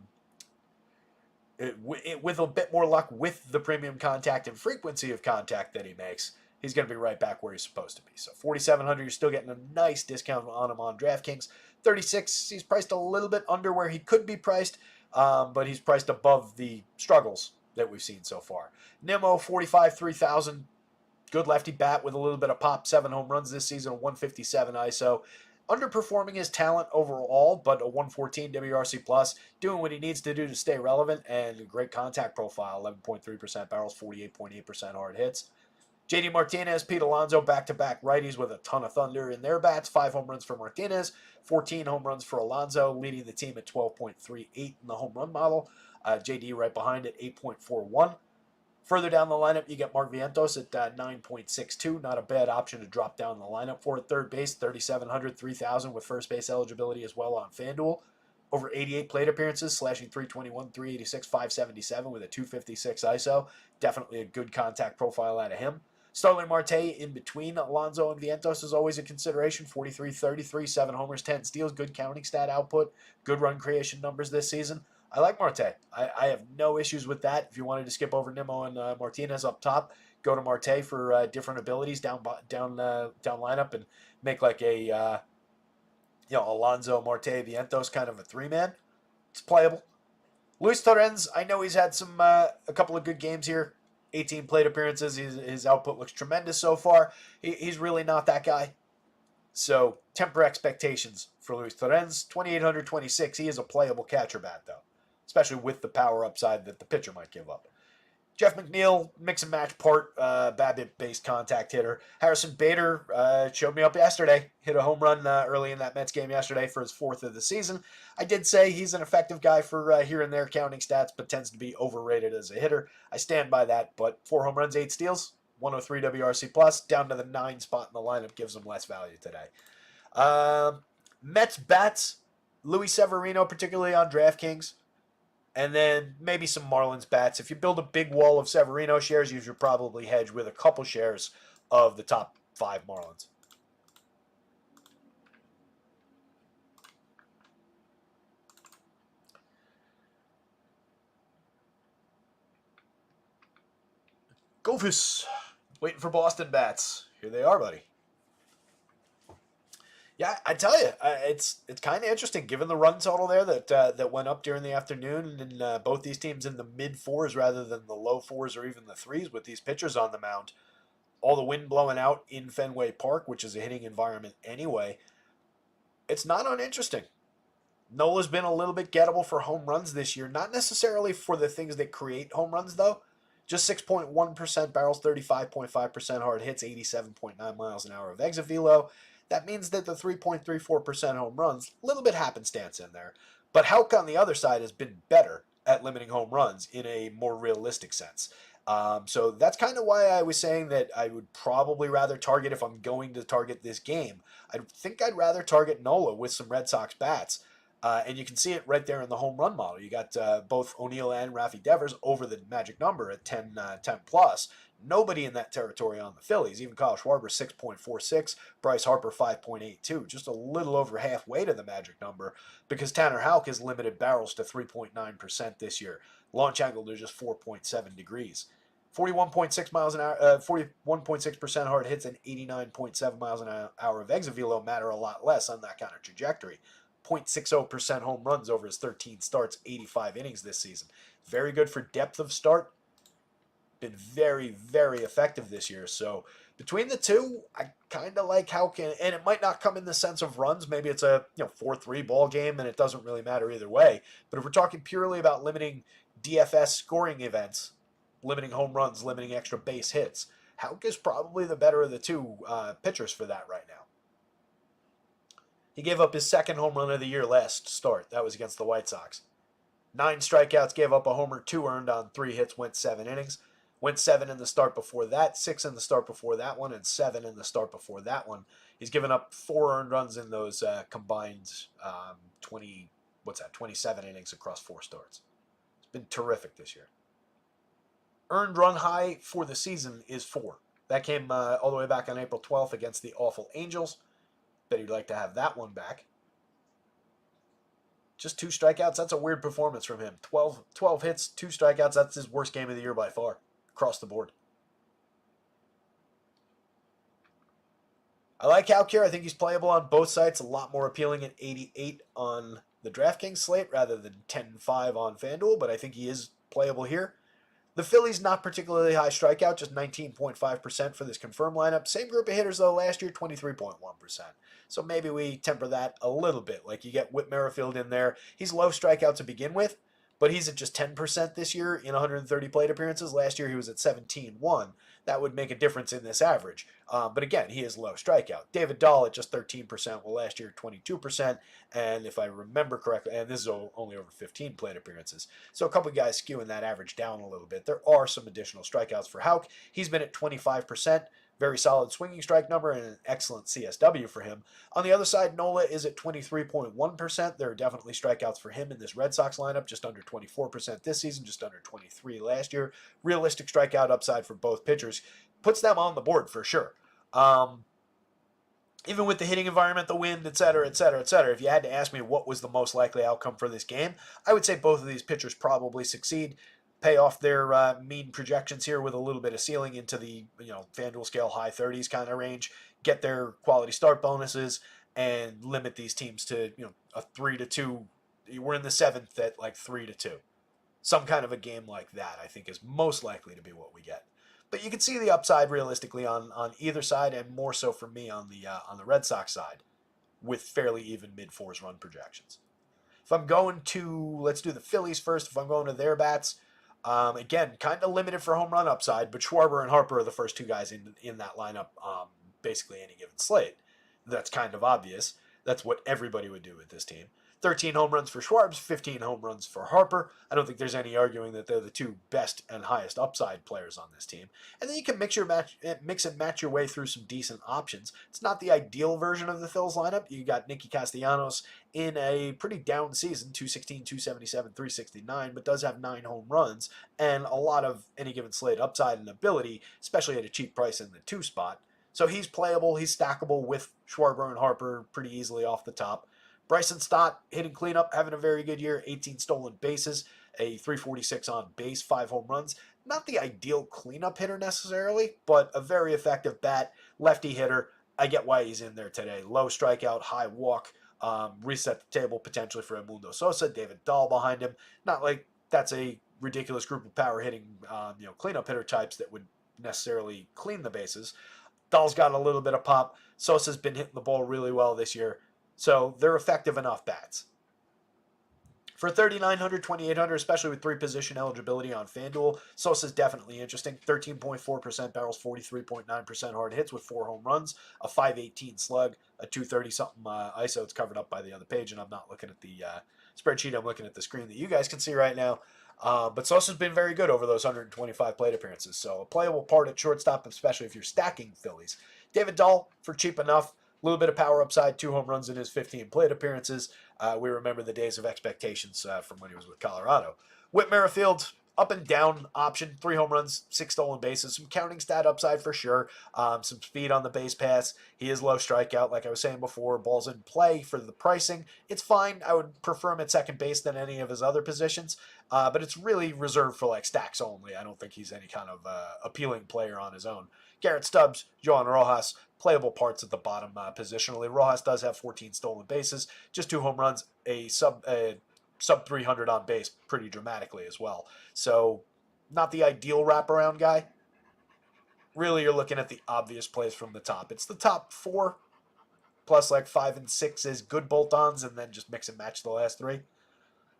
with a bit more luck with the premium contact and frequency of contact that he makes, he's going to be right back where he's supposed to be. So 4,700, you're still getting a nice discount on him on DraftKings. 36, he's priced a little bit under where he could be priced, but he's priced above the struggles that we've seen so far. Nimmo, 45, 3,000. Good lefty bat with a little bit of pop. 7 home runs this season, a 157 ISO. Underperforming his talent overall, but a 114 WRC plus, doing what he needs to do to stay relevant, and a great contact profile, 11.3% barrels, 48.8% hard hits. JD Martinez, Pete Alonso, back-to-back righties with a ton of thunder in their bats. 5 home runs for Martinez, 14 home runs for Alonso, leading the team at 12.38 in the home run model. JD right behind at 8.41. Further down the lineup, you get Mark Vientos at 9.62. Not a bad option to drop down the lineup for at third base. 3,700, 3,000 with first base eligibility as well on FanDuel. Over 88 plate appearances, slashing 321, 386, 577 with a 256 ISO. Definitely a good contact profile out of him. Starling Marte in between Alonso and Vientos is always a consideration. 43, 33, 7 homers, 10 steals. Good counting stat output. Good run creation numbers this season. I like Marte. I have no issues with that. If you wanted to skip over Nimmo and Martinez up top, go to Marte for different abilities down lineup and make like a Alonso, Marte, Vientos kind of a 3-man. It's playable. Luis Torrens, I know he's had a couple of good games here. 18 plate appearances. His output looks tremendous so far. He's really not that guy. So temper expectations for Luis Torrens. 2,826. He is a playable catcher bat though, especially with the power upside that the pitcher might give up. Jeff McNeil, mix and match part, BABIP-based contact hitter. Harrison Bader showed me up yesterday. Hit a home run early in that Mets game yesterday for his 4th of the season. I did say he's an effective guy for here and there counting stats, but tends to be overrated as a hitter. I stand by that, but 4 home runs, 8 steals, 103 WRC+, plus, down to the 9 spot in the lineup gives him less value today. Mets bats, Luis Severino, particularly on DraftKings. And then maybe some Marlins bats. If you build a big wall of Severino shares, you should probably hedge with a couple shares of the top 5 Marlins. Gophus, waiting for Boston bats. Here they are, buddy. Yeah, I tell you, it's kind of interesting given the run total there that went up during the afternoon, and both these teams in the mid 4s rather than the low 4s or even the 3s with these pitchers on the mound. All the wind blowing out in Fenway Park, which is a hitting environment anyway. It's not uninteresting. Nola's been a little bit gettable for home runs this year, not necessarily for the things that create home runs though. Just 6.1% barrels, 35.5% hard hits, 87.9 miles an hour of exit velo. That means that the 3.34% home runs, a little bit happenstance in there. But Houck on the other side has been better at limiting home runs in a more realistic sense. So that's kind of why I was saying that I would probably rather target, if I'm going to target this game, I think I'd rather target Nola with some Red Sox bats. And you can see it right there in the home run model. You got both O'Neill and Rafi Devers over the magic number at 10 plus. Nobody in that territory on the Phillies. Even Kyle Schwarber, 6.46. Bryce Harper, 5.82. Just a little over halfway to the magic number because Tanner Houck has limited barrels to 3.9% this year. Launch angle to just 4.7 degrees. 41.6 miles an hour, 41.6% hard hits and 89.7 miles an hour of exit velo matter a lot less on that kind of trajectory. 0.60% home runs over his 13 starts, 85 innings this season. Very good for depth of start. Been very, very effective this year. So between the two, I kind of like how and it might not come in the sense of runs. Maybe it's a 4-3 ball game and it doesn't really matter either way. But if we're talking purely about limiting DFS scoring events, limiting home runs, limiting extra base hits, Houck is probably the better of the two pitchers for that right now. He gave up his 2nd home run of the year last start. That was against the White Sox. 9 strikeouts, gave up a homer, 2 earned on 3 hits, went 7 innings. Went 7 in the start before that, 6 in the start before that one, and 7 in the start before that one. He's given up 4 earned runs in those combined 27 innings across 4 starts. It's been terrific this year. Earned run high for the season is 4. That came all the way back on April 12th against the awful Angels. Bet he'd like to have that one back. Just 2 strikeouts, that's a weird performance from him. 12 hits, 2 strikeouts, that's his worst game of the year by far. Across the board. I like Houck here. I think he's playable on both sites. A lot more appealing at 88 on the DraftKings slate rather than 10-5 on FanDuel, but I think he is playable here. The Phillies, not particularly high strikeout, just 19.5% for this confirmed lineup. Same group of hitters, though, last year, 23.1%. So maybe we temper that a little bit. Like you get Whit Merrifield in there. He's low strikeout to begin with, but he's at just 10% this year in 130 plate appearances. Last year, he was at 17.1. That would make a difference in this average. But again, he is low strikeout. David Dahl at just 13%, well, last year, 22%. And if I remember correctly, and this is only over 15 plate appearances. So a couple of guys skewing that average down a little bit. There are some additional strikeouts for Houck. He's been at 25%. Very solid swinging strike number and an excellent CSW for him. On the other side, Nola is at 23.1%. There are definitely strikeouts for him in this Red Sox lineup, just under 24% this season, just under 23 last year. Realistic strikeout upside for both pitchers puts them on the board for sure. Even with the hitting environment, the wind, et cetera, et cetera, et cetera, if you had to ask me what was the most likely outcome for this game, I would say both of these pitchers probably succeed, pay off their mean projections here with a little bit of ceiling into the FanDuel scale high 30s kind of range, get their quality start bonuses, and limit these teams to a 3-2. We're in the seventh at like 3-2. Some kind of a game like that, I think, is most likely to be what we get. But you can see the upside realistically on either side, and more so for me on the Red Sox side, with fairly even mid-fours run projections. If I'm going to, let's do the Phillies first. If I'm going to their bats, again, kind of limited for home run upside, but Schwarber and Harper are the first two guys in that lineup, basically any given slate. That's kind of obvious. That's what everybody would do with this team. 13 home runs for Schwarber, 15 home runs for Harper. I don't think there's any arguing that they're the two best and highest upside players on this team. And then you can mix and match your way through some decent options. It's not the ideal version of the Phils lineup. You got Nicky Castellanos in a pretty down season, 216, 277, 369, but does have 9 home runs and a lot of any given slate upside and ability, especially at a cheap price in the 2 spot. So he's playable, he's stackable with Schwarber and Harper pretty easily off the top. Bryson Stott hitting cleanup, having a very good year, 18 stolen bases, a 346 on base, 5 home runs. Not the ideal cleanup hitter necessarily, but a very effective bat, lefty hitter. I get why he's in there today. Low strikeout, high walk, reset the table potentially for Edmundo Sosa, David Dahl behind him. Not like that's a ridiculous group of power hitting, cleanup hitter types that would necessarily clean the bases. Dahl's got a little bit of pop. Sosa's been hitting the ball really well this year. So they're effective enough bats. For 3,900, 2,800, especially with 3 position eligibility on FanDuel, Sosa's definitely interesting. 13.4% barrels, 43.9% hard hits with 4 home runs, a 518 slug, a 230-something ISO. It's covered up by the other page, and I'm not looking at the spreadsheet. I'm looking at the screen that you guys can see right now. But Sosa's been very good over those 125 plate appearances. So a playable part at shortstop, especially if you're stacking Phillies. David Dahl, for cheap enough. A little bit of power upside, 2 home runs in his 15 plate appearances. We remember the days of expectations from when he was with Colorado. Whit Merrifield, up and down option, 3 home runs, 6 stolen bases. Some counting stat upside for sure. Some speed on the base pass. He is low strikeout, like I was saying before. Ball's in play for the pricing. It's fine. I would prefer him at second base than any of his other positions. But it's really reserved for like stacks only. I don't think he's any kind of appealing player on his own. Garrett Stubbs, Johan Rojas, playable parts at the bottom positionally. Rojas does have 14 stolen bases, just 2 home runs, a sub 300 on base pretty dramatically as well. So not the ideal wraparound guy. Really, you're looking at the obvious plays from the top. It's the top 4 plus like 5 and 6 is good bolt-ons, and then just mix and match the last 3.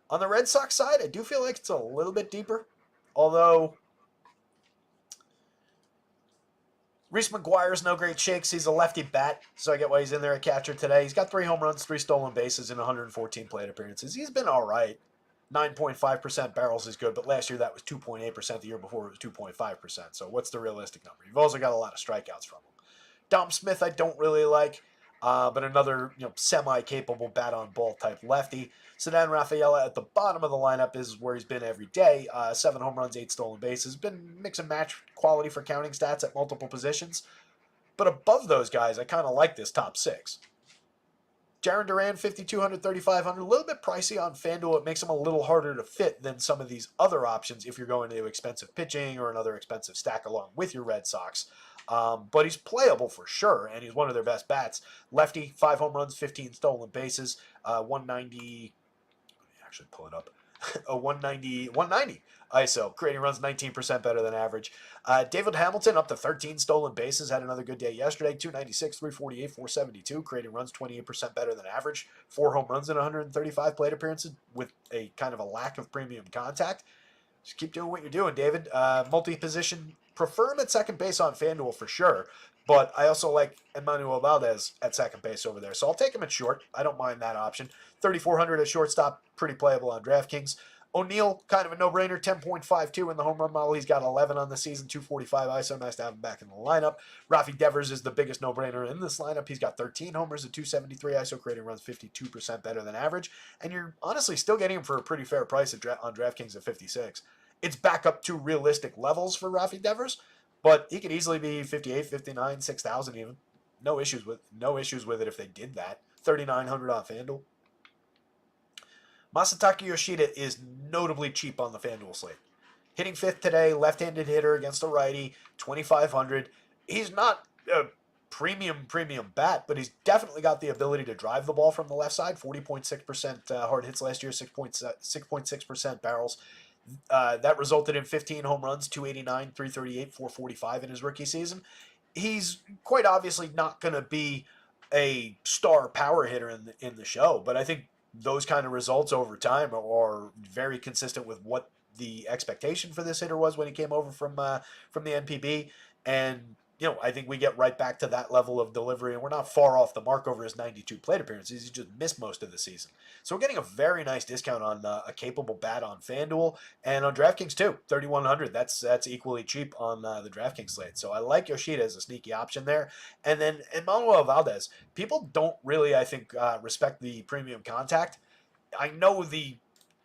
On the Red Sox side, I do feel like it's a little bit deeper, although Reese McGuire's no great shakes. He's a lefty bat, so I get why he's in there at catcher today. He's got 3 home runs, 3 stolen bases in 114 plate appearances. He's been all right. 9.5% barrels is good, but last year that was 2.8%. The year before it was 2.5%. So what's the realistic number? You've also got a lot of strikeouts from him. Dom Smith I don't really like, but another semi-capable bat-on-ball type lefty. Sedan Rafaela at the bottom of the lineup is where he's been every day. 7 home runs, 8 stolen bases. Been mix and match quality for counting stats at multiple positions. But above those guys, I kind of like this top 6. Jarren Duran, 5,200, 3,500. A little bit pricey on FanDuel. It makes him a little harder to fit than some of these other options if you're going to expensive pitching or another expensive stack along with your Red Sox. But he's playable for sure, and he's one of their best bats. Lefty, 5 home runs, 15 stolen bases, 190. Actually, pull it up. 190 ISO, creating runs 19% better than average. David Hamilton up to 13 stolen bases, had another good day yesterday. 296, 348, 472, creating runs 28% better than average. 4 home runs in 135 plate appearances with a kind of a lack of premium contact. Just keep doing what you're doing, David. Multi-position, prefer him at second base on FanDuel for sure, but I also like Emmanuel Valdez at second base over there, so I'll take him at short. I don't mind that option. 3,400 at shortstop, pretty playable on DraftKings. O'Neill, kind of a no-brainer, 10.52 in the home run model. He's got 11 on the season, 245 ISO. Nice to have him back in the lineup. Rafi Devers is the biggest no-brainer in this lineup. He's got 13 homers at 273 ISO, creating runs 52% better than average. And you're honestly still getting him for a pretty fair price on DraftKings at 56. It's back up to realistic levels for Rafi Devers, but he could easily be 58, 59, 6,000 even. No issues with it if they did that. 3,900 on FanDuel. Masataka Yoshida is notably cheap on the FanDuel slate. Hitting 5th today, left-handed hitter against a righty, 2,500. He's not a premium bat, but he's definitely got the ability to drive the ball from the left side. 40.6% hard hits last year, 6.6% barrels. That resulted in 15 home runs, 289, 338, 445 in his rookie season. He's quite obviously not going to be a star power hitter in the show, but I think those kind of results over time are very consistent with what the expectation for this hitter was when he came over from the NPB. And, I think we get right back to that level of delivery, and we're not far off the mark over his 92 plate appearances. He just missed most of the season. So we're getting a very nice discount on a capable bat on FanDuel and on DraftKings too, 3,100. That's equally cheap on the DraftKings slate. So I like Yoshida as a sneaky option there. And then Emmanuel Valdez. People don't really, I think, respect the premium contact. I know the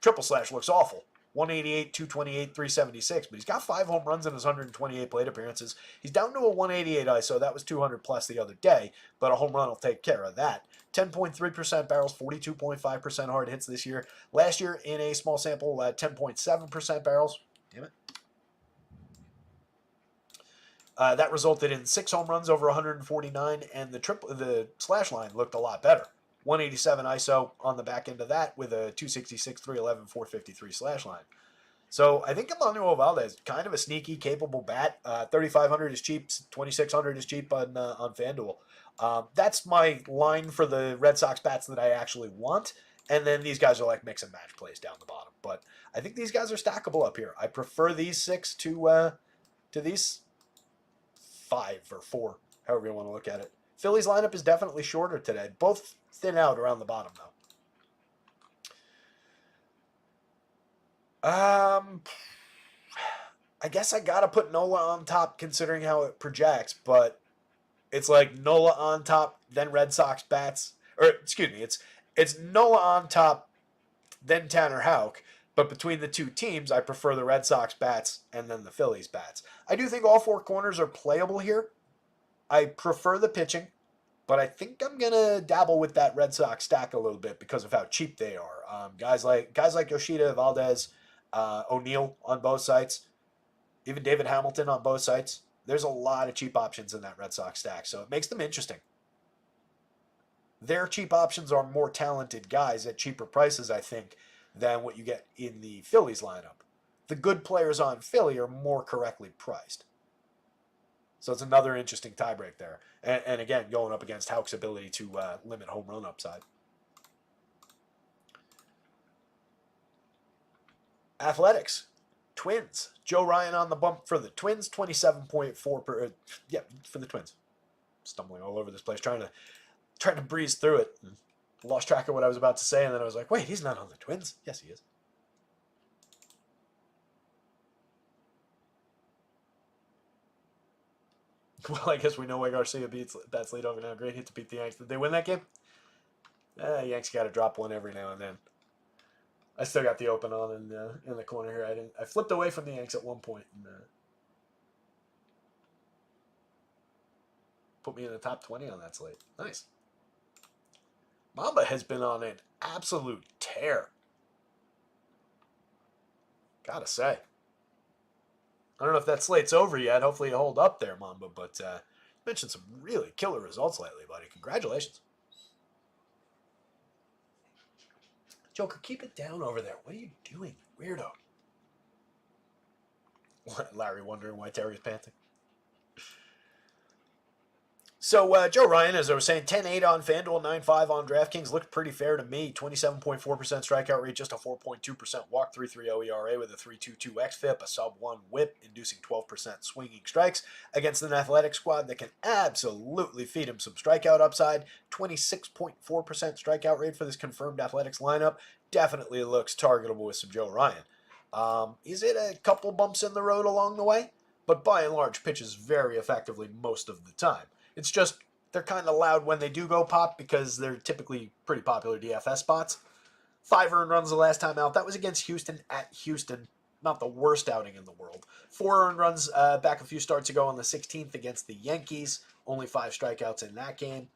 triple slash looks awful. 188, 228, 376, but he's got 5 home runs in his 128 plate appearances. He's down to a 188 ISO. That was 200 plus the other day, but a home run will take care of that. 10.3% barrels, 42.5% hard hits this year. Last year, in a small sample, 10.7% barrels. Damn it. That resulted in 6 home runs over 149, and the slash line looked a lot better. 187 ISO on the back end of that with a 266, 311, 453 slash line. So I think Emmanuel Valdez, kind of a sneaky, capable bat. 3,500 is cheap, 2,600 is cheap on FanDuel. That's my line for the Red Sox bats that I actually want. And then these guys are like mix and match plays down the bottom. But I think these guys are stackable up here. I prefer these 6 to these 5 or 4, however you want to look at it. Phillies lineup is definitely shorter today. Both thin out around the bottom, though. I guess I got to put Nola on top considering how it projects, but it's like Nola on top, then Red Sox bats. Or, excuse me, it's Nola on top, then Tanner Houck. But between the two teams, I prefer the Red Sox bats and then the Phillies bats. I do think all 4 corners are playable here. I prefer the pitching, but I think I'm gonna dabble with that Red Sox stack a little bit because of how cheap they are. Guys like Yoshida, Valdez, O'Neill on both sides, even David Hamilton on both sides. There's a lot of cheap options in that Red Sox stack, so it makes them interesting. Their cheap options are more talented guys at cheaper prices, I think, than what you get in the Phillies lineup. The good players on Philly are more correctly priced. So it's another interesting tiebreak there. And again, going up against Houck's ability to limit home run upside. Athletics. Twins. Joe Ryan on the bump for the Twins. 27.4 per... for the Twins. Stumbling all over this place. Trying to breeze through it. Lost track of what I was about to say, and then I was like, wait, he's not on the Twins. Yes, he is. Well, I guess we know why Garcia bats lead over now. Great hit to beat the Yanks. Did they win that game? Yanks got to drop one every now and then. I still got the open on in the corner here. I flipped away from the Yanks at one point and put me in the top 20 on that slate. Nice. Mamba has been on an absolute tear. Gotta say. I don't know if that slate's over yet. Hopefully you hold up there, Mamba. But you mentioned some really killer results lately, buddy. Congratulations. Joker, keep it down over there. What are you doing, weirdo? Larry wondering why Terry's panting. So, Joe Ryan, as I was saying, 10-8 on FanDuel, 9-5 on DraftKings. Looked pretty fair to me. 27.4% strikeout rate, just a 4.2% walk, 3.30 ERA with a 3.22 xFIP, a sub-1 whip, inducing 12% swinging strikes against an athletic squad that can absolutely feed him some strikeout upside. 26.4% strikeout rate for this confirmed athletics lineup. Definitely looks targetable with some Joe Ryan. He's hit a couple bumps in the road along the way, but by and large pitches very effectively most of the time. It's just they're kind of loud when they do go pop because they're typically pretty popular DFS spots. 5 earned runs the last time out. That was against Houston at Houston. Not the worst outing in the world. 4 earned runs back a few starts ago on the 16th against the Yankees. Only 5 strikeouts in that game.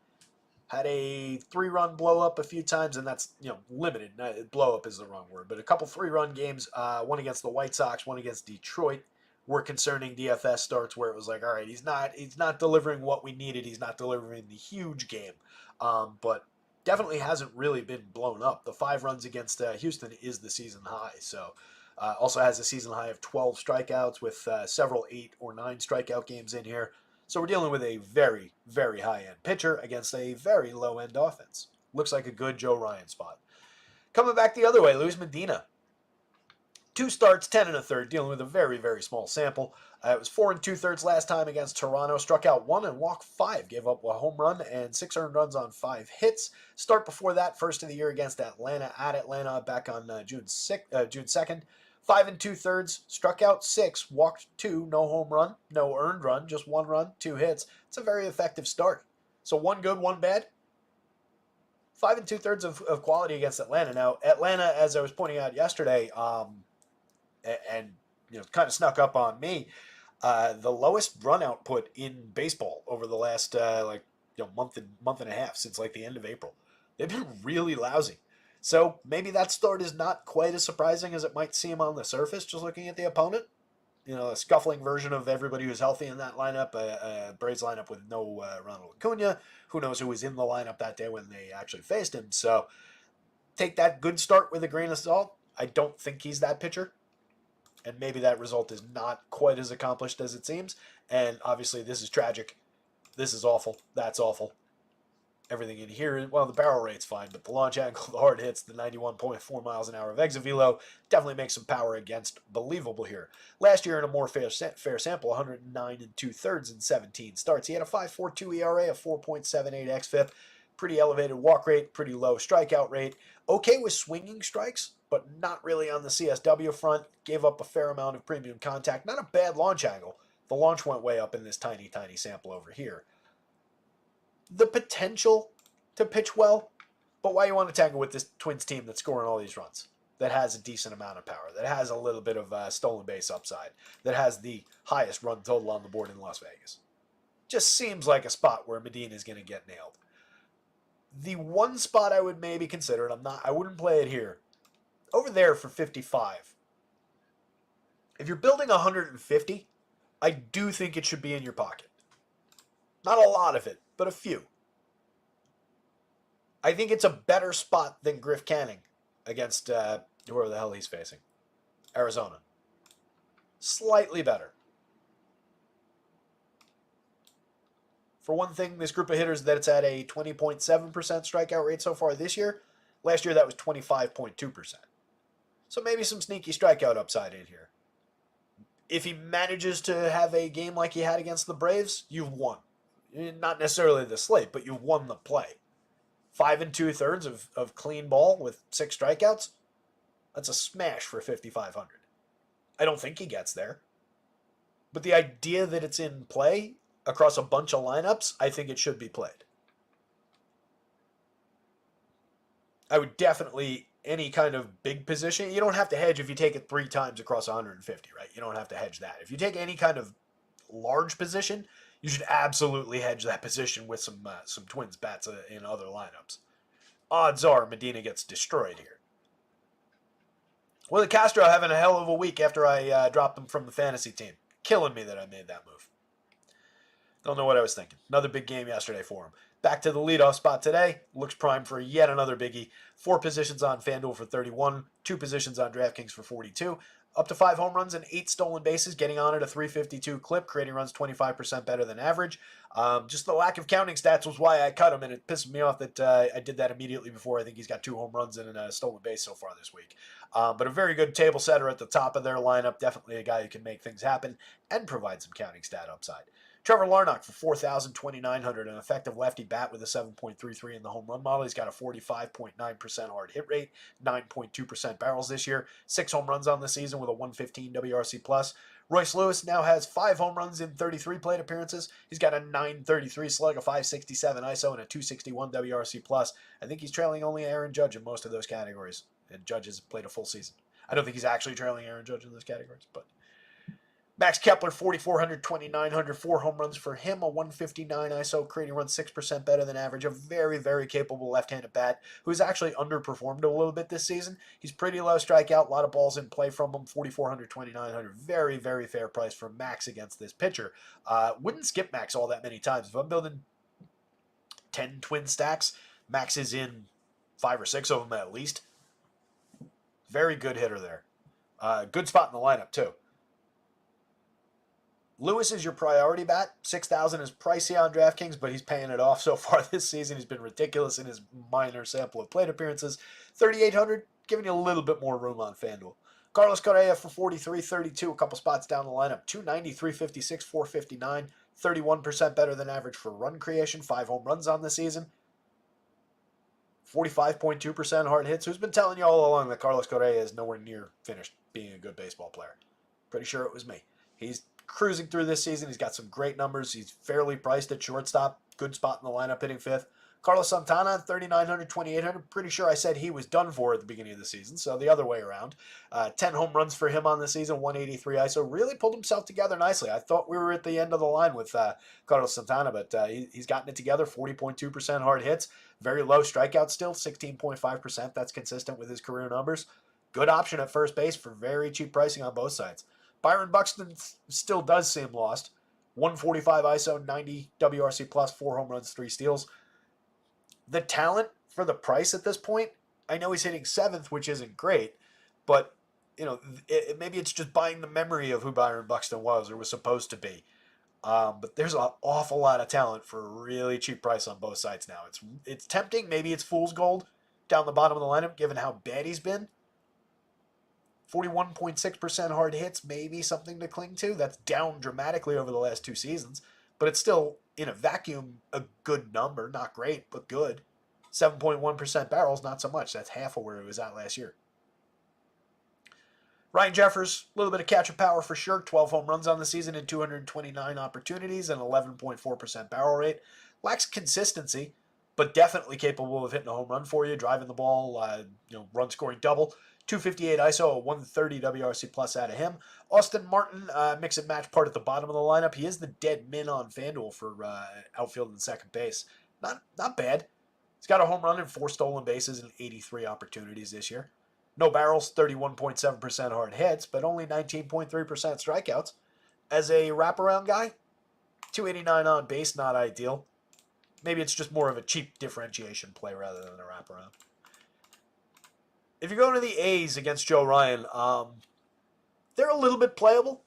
Had a 3-run blow up a few times, and that's limited. Blow up is the wrong word, but a couple 3-run games. One against the White Sox, one against Detroit. Were concerning DFS starts where it was like, all right, he's not delivering what we needed. He's not delivering the huge game, but definitely hasn't really been blown up. The 5 runs against Houston is the season high. So also has a season high of 12 strikeouts with several 8 or 9 strikeout games in here. So we're dealing with a very, very high-end pitcher against a very low-end offense. Looks like a good Joe Ryan spot. Coming back the other way, Luis Medina. 2 starts, 10 1/3, dealing with a very, very small sample. It was 4 2/3 last time against Toronto. Struck out 1 and walked 5. Gave up a home run and 6 earned runs on 5 hits. Start before that, first of the year against Atlanta at Atlanta back on June 2nd. 5 2/3, struck out 6, walked 2, no home run, no earned run, just 1 run, 2 hits. It's a very effective start. So 1 good, 1 bad. 5 2/3 of quality against Atlanta. Now, Atlanta, as I was pointing out yesterday, and kind of snuck up on me, the lowest run output in baseball over the last month and a half, since like the end of April. They've been really lousy. So maybe that start is not quite as surprising as it might seem on the surface, just looking at the opponent. A scuffling version of everybody who's healthy in that lineup, a Braves lineup with no Ronald Acuna. Who knows who was in the lineup that day when they actually faced him. So take that good start with a grain of salt. I don't think he's that pitcher. And maybe that result is not quite as accomplished as it seems. And obviously this is tragic. This is awful. That's awful. Everything in here, well, the barrel rate's fine, but the launch angle, the hard hits, the 91.4 miles an hour of exit velo definitely makes some power against believable here. Last year in a more fair sample, 109 2/3 in 17 starts. He had a 5.42 ERA, a 4.78 xFIP, pretty elevated walk rate, pretty low strikeout rate. Okay with swinging strikes, but not really on the CSW front. Gave up a fair amount of premium contact. Not a bad launch angle. The launch went way up in this tiny, tiny sample over here. The potential to pitch well, but why you want to tangle with this Twins team that's scoring all these runs, that has a decent amount of power, that has a little bit of stolen base upside, that has the highest run total on the board in Las Vegas? Just seems like a spot where Medina is going to get nailed. The one spot I would maybe consider, and I wouldn't play it here, over there for 55. If you're building 150, I do think it should be in your pocket. Not a lot of it, but a few. I think it's a better spot than Griff Canning against whoever the hell he's facing. Arizona. Slightly better. For one thing, this group of hitters that's at a 20.7% strikeout rate so far this year. Last year that was 25.2%. So maybe some sneaky strikeout upside in here. If he manages to have a game like he had against the Braves, you've won. Not necessarily the slate, but you've won the play. 5 2/3 of clean ball with 6 strikeouts. That's a smash for 5,500. I don't think he gets there. But the idea that it's in play across a bunch of lineups, I think it should be played. I would definitely, any kind of big position, you don't have to hedge if you take it 3 times across 150, right? You don't have to hedge that. If you take any kind of large position, you should absolutely hedge that position with some Twins bats in other lineups. Odds are Medina gets destroyed here. Willie Castro having a hell of a week after I dropped him from the fantasy team. Killing me that I made that move. Don't know what I was thinking. Another big game yesterday for him. Back to the leadoff spot today. Looks primed for yet another biggie. 4 positions on FanDuel for 31. 2 positions on DraftKings for 42. Up to 5 home runs and 8 stolen bases, getting on at a 352 clip, creating runs 25% better than average. Just the lack of counting stats was why I cut him, and it pisses me off that I did that immediately before. I think he's got 2 home runs and a stolen base so far this week. But a very good table setter at the top of their lineup. Definitely a guy who can make things happen and provide some counting stat upside. Trevor Larnach for 4,200, an effective lefty bat with a 7.33 in the home run model. He's got a 45.9% hard hit rate, 9.2% barrels this year, 6 home runs on the season with a 115 WRC+. Royce Lewis now has 5 home runs in 33 plate appearances. He's got a 933 slug, a 567 ISO, and a 261 WRC+. I think he's trailing only Aaron Judge in most of those categories, and Judge has played a full season. I don't think he's actually trailing Aaron Judge in those categories, but... Max Kepler, 4,400, 2,900, 4 home runs for him, a 159 ISO, creating runs 6% better than average. A very, very capable left-handed bat who's actually underperformed a little bit this season. He's pretty low strikeout, a lot of balls in play from him, 4,400, 2,900. Very, very fair price for Max against this pitcher. Wouldn't skip Max all that many times. If I'm building 10 twin stacks, Max is in 5 or 6 of them at least. Very good hitter there. Good spot in the lineup, too. Lewis is your priority bat. 6,000 is pricey on DraftKings, but he's paying it off so far this season. He's been ridiculous in his minor sample of plate appearances. 3,800, giving you a little bit more room on FanDuel. Carlos Correa for 43.32, a couple spots down the lineup. 290, 356, 459, 31% better than average for run creation. 5 home runs on the season. 45.2% hard hits. Who's been telling you all along that Carlos Correa is nowhere near finished being a good baseball player? Pretty sure it was me. He's cruising through this season. He's got some great numbers. He's fairly priced at shortstop. Good spot in the lineup, hitting 5th. Carlos Santana, 3,900, 2,800. Pretty sure I said he was done for at the beginning of the season, so the other way around. 10 home runs for him on the season, 183 ISO. Really pulled himself together nicely. I thought we were at the end of the line with Carlos Santana, but he's gotten it together. 40.2% hard hits. Very low strikeout still, 16.5%. That's consistent with his career numbers. Good option at first base for very cheap pricing on both sides. Byron Buxton still does seem lost. 145 ISO, 90 WRC+, 4 home runs, 3 steals. The talent for the price at this point, I know he's hitting 7th, which isn't great, but maybe it's just buying the memory of who Byron Buxton was or was supposed to be. But there's an awful lot of talent for a really cheap price on both sides now. It's tempting. Maybe it's fool's gold down the bottom of the lineup, given how bad he's been. 41.6% hard hits, maybe something to cling to. That's down dramatically over the last 2 seasons, but it's still, in a vacuum, a good number. Not great, but good. 7.1% barrels, not so much. That's half of where it was at last year. Ryan Jeffers, a little bit of catcher power for sure. 12 home runs on the season in 229 opportunities and 11.4% barrel rate. Lacks consistency, but definitely capable of hitting a home run for you, driving the ball, run scoring double. 258 ISO, a 130 WRC+ out of him. Austin Martin, mix and match part at the bottom of the lineup. He is the dead min on FanDuel for outfield and second base. Not bad. He's got a home run and 4 stolen bases in 83 opportunities this year. No barrels, 31.7% hard hits, but only 19.3% strikeouts. As a wraparound guy, 289 on base, not ideal. Maybe it's just more of a cheap differentiation play rather than a wraparound. If you're going to the A's against Joe Ryan, they're a little bit playable.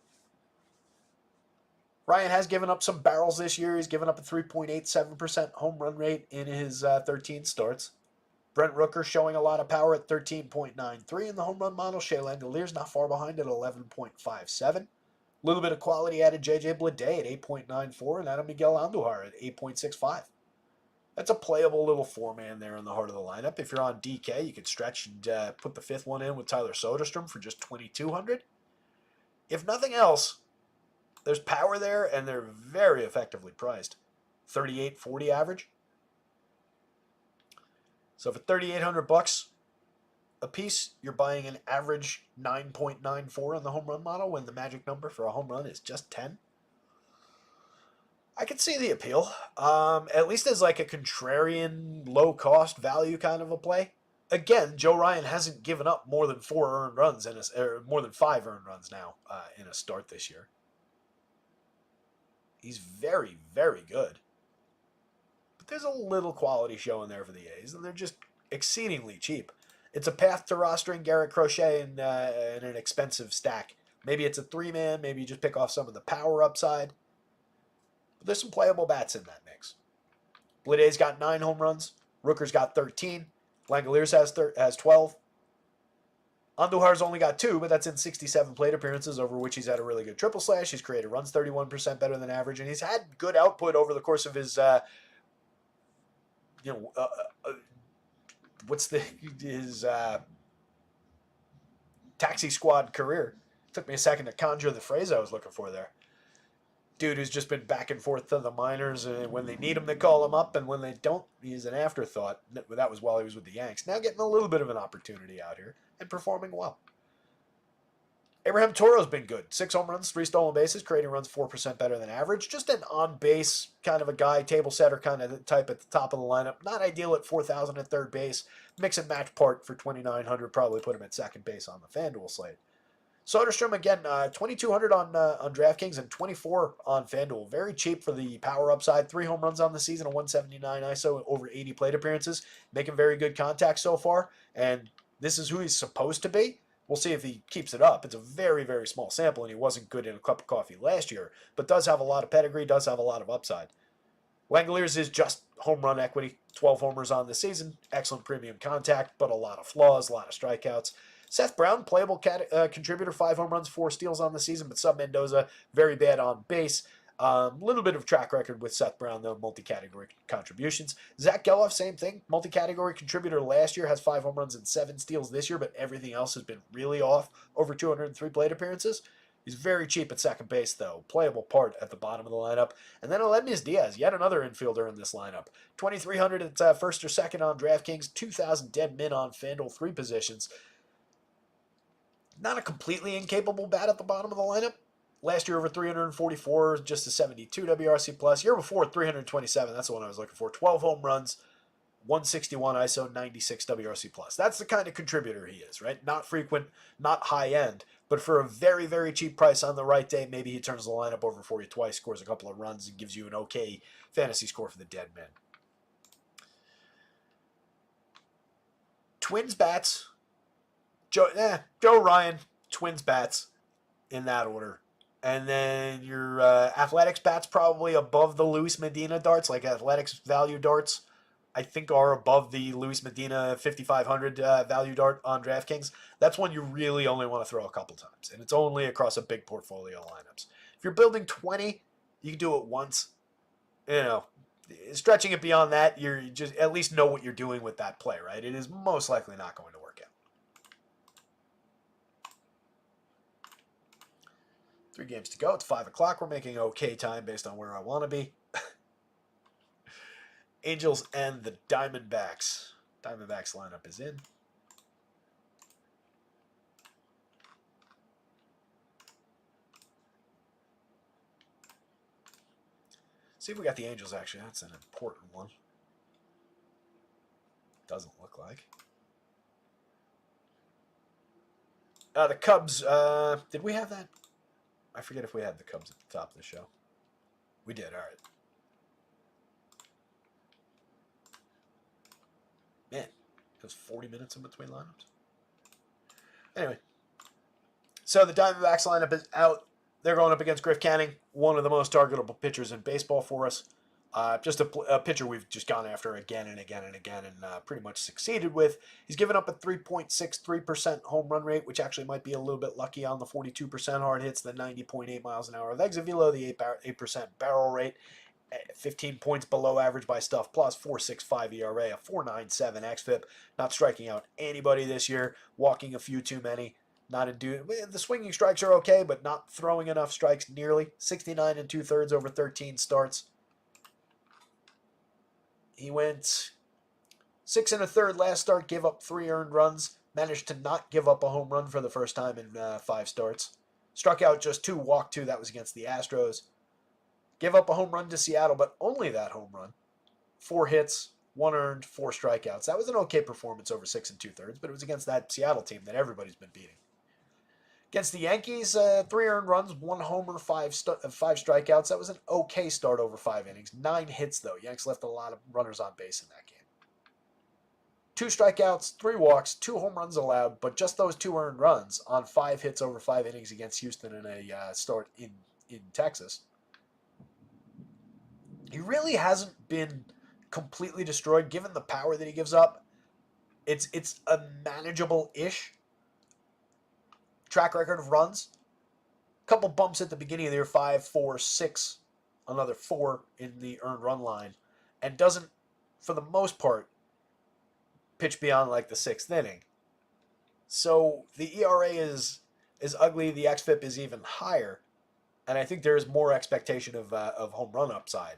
Ryan has given up some barrels this year. He's given up a 3.87% home run rate in his 13 starts. Brent Rooker showing a lot of power at 13.93 in the home run model. Shea Langelier's not far behind at 11.57. A little bit of quality added J.J. Bleday at 8.94 and Adam Miguel Andujar at 8.65. That's a playable little 4-man there in the heart of the lineup. If you're on DK, you could stretch and put the 5th one in with Tyler Soderstrom for just 2,200. If nothing else, there's power there, and they're very effectively priced. 38.40 average. So for $3,800 a piece, you're buying an average 9.94 in the home run model when the magic number for a home run is just 10. I can see the appeal, at least as like a contrarian, low-cost value kind of a play. Again, Joe Ryan hasn't given up more than 4 earned runs, or more than 5 earned runs now in a start this year. He's very, very good. But there's a little quality showing there for the A's, and they're just exceedingly cheap. It's a path to rostering Garrett Crochet in an expensive stack. Maybe it's a 3-man. Maybe you just pick off some of the power upside. But there's some playable bats in that mix. Bleday's got 9 home runs. Rooker's got 13. Langoliers has 12. Andujar's only got 2, but that's in 67 plate appearances, over which he's had a really good triple slash. He's created runs 31% better than average, and he's had good output over the course of his, his taxi squad career. Took me a second to conjure the phrase I was looking for there. Dude who's just been back and forth to the minors, and when they need him, they call him up, and when they don't, he's an afterthought. That was while he was with the Yanks. Now getting a little bit of an opportunity out here and performing well. Abraham Toro's been good. 6 home runs, 3 stolen bases, creating runs 4% better than average. Just an on-base kind of a guy, table setter kind of type at the top of the lineup. Not ideal at 4,000 at third base. Mix and match part for 2,900. Probably put him at second base on the FanDuel slate. Soderstrom, again, 2,200 on DraftKings and 24 on FanDuel. Very cheap for the power upside. 3 home runs on the season, a 179 ISO, over 80 plate appearances. Making very good contact so far, and this is who he's supposed to be. We'll see if he keeps it up. It's a very, very small sample, and he wasn't good in a cup of coffee last year, but does have a lot of pedigree, does have a lot of upside. Langoliers is just home run equity. 12 homers on the season. Excellent premium contact, but a lot of flaws, a lot of strikeouts. Seth Brown, playable contributor, 5 home runs, 4 steals on the season, but Sub Mendoza, very bad on base. Little bit of track record with Seth Brown, though, multi-category contributions. Zach Geloff, same thing. Multi-category contributor last year, has 5 home runs and 7 steals this year, but everything else has been really off. Over 203 plate appearances. He's very cheap at second base, though. Playable part at the bottom of the lineup. And then Aledmys Diaz, yet another infielder in this lineup. 2,300 at first or second on DraftKings. 2,000 dead min on FanDuel, 3 positions. Not a completely incapable bat at the bottom of the lineup. Last year over 344, just a 72 WRC plus. Year before 327, that's the one I was looking for. 12 home runs, 161 ISO, 96 WRC plus. That's the kind of contributor he is, right? Not frequent, not high end, but for a very, very cheap price on the right day, maybe he turns the lineup over for you twice, scores a couple of runs, and gives you an okay fantasy score for the dead man. Twins bats. Joe Ryan, Twins bats in that order. And then your Athletics bats probably above the Luis Medina darts, like Athletics value darts, I think are above the Luis Medina 5,500 value dart on DraftKings. That's one you really only want to throw a couple times. And it's only across a big portfolio of lineups. If you're building 20, you can do it once. You know, stretching it beyond that, you're just at least know what you're doing with that play, right? It is most likely not going to work out. 3 games to go. It's 5 o'clock. We're making okay time based on where I want to be. Angels and the Diamondbacks. Diamondbacks lineup is in. See if we got the Angels, actually. That's an important one. Doesn't look like. The Cubs. Did we have that? I forget if we had the Cubs at the top of the show. We did, all right. Man, it was 40 minutes in between lineups. Anyway, so the Diamondbacks lineup is out. They're going up against Griff Canning, one of the most targetable pitchers in baseball for us. Just a pitcher we've just gone after again and again and again and pretty much succeeded with. He's given up a 3.63% home run rate, which actually might be a little bit lucky on the 42% hard hits, the 90.8 miles an hour of exit velo, the 8% barrel rate, 15 points below average by stuff plus, 4.65 ERA, a 4.97 xFIP. Not striking out anybody this year, walking a few too many. The swinging strikes are okay, but not throwing enough strikes nearly. 69 2/3 over 13 starts. He went 6 1/3 last start, gave up 3 earned runs, managed to not give up a home run for the first time in 5 starts. Struck out just 2, walked 2, that was against the Astros. Gave up a home run to Seattle, but only that home run. 4 hits, 1 earned, 4 strikeouts. That was an okay performance over 6 2/3, but it was against that Seattle team that everybody's been beating. Against the Yankees, 3 earned runs, 1 homer, 5 strikeouts. That was an okay start over 5 innings. 9 hits, though. Yanks left a lot of runners on base in that game. 2 strikeouts, 3 walks, 2 home runs allowed, but just those 2 earned runs on 5 hits over 5 innings against Houston in a start in Texas. He really hasn't been completely destroyed given the power that he gives up. It's a manageable-ish track record of runs. Couple bumps at the beginning of the year, 5, 4, 6, another 4 in the earned run line, and doesn't, for the most part, pitch beyond like the 6th inning. So the ERA is ugly. The xFIP is even higher, and I think there is more expectation of home run upside.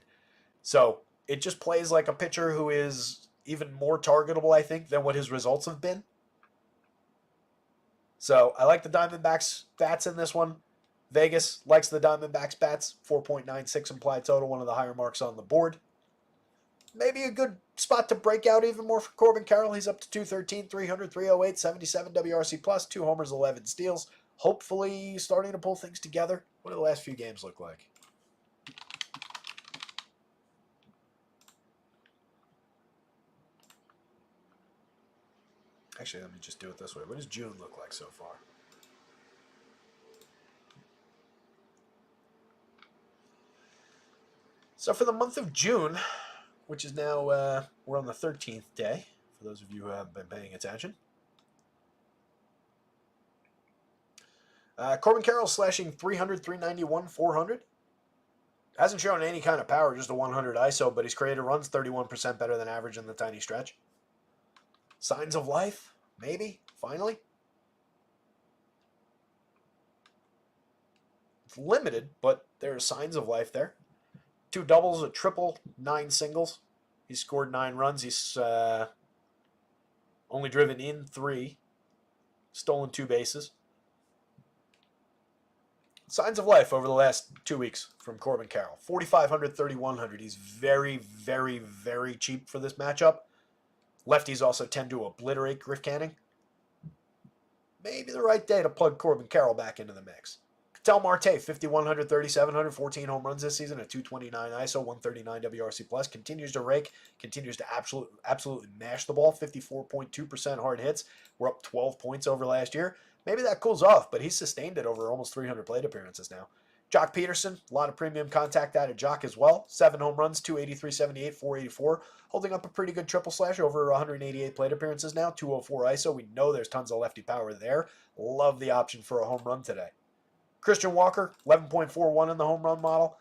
So it just plays like a pitcher who is even more targetable, I think, than what his results have been. So I like the Diamondbacks bats in this one. Vegas likes the Diamondbacks bats. 4.96 implied total, one of the higher marks on the board. Maybe a good spot to break out even more for Corbin Carroll. He's up to 213, 300, 308, 77 WRC plus, 2 homers, 11 steals. Hopefully starting to pull things together. What do the last few games look like? Actually, let me just do it this way. What does June look like so far? So for the month of June, which is now, we're on the 13th day, for those of you who have been paying attention. Corbin Carroll slashing 300, 391, 400. Hasn't shown any kind of power, just a 100 ISO, but he's created runs 31% better than average in the tiny stretch. Signs of life, maybe, finally. It's limited, but there are signs of life there. 2 doubles, a triple, 9 singles. He's scored 9 runs. He's only driven in 3. Stolen 2 bases. Signs of life over the last 2 weeks from Corbin Carroll. 4,500, 3,100. He's very, very, very cheap for this matchup. Lefties also tend to obliterate Griff Canning. Maybe the right day to plug Corbin Carroll back into the mix. Ketel Marte, 5,100, 3,700, 14 home runs this season, a 229 ISO, 139 WRC plus. Continues to rake, continues to absolutely mash the ball. 54.2% hard hits. We're up 12 points over last year. Maybe that cools off, but he's sustained it over almost 300 plate appearances now. Jock Peterson, a lot of premium contact out of Jock as well. 7 home runs, 283, 78, 484. Holding up a pretty good triple slash over 188 plate appearances now. 204 ISO. We know there's tons of lefty power there. Love the option for a home run today. Christian Walker, 11.41 in the home run model,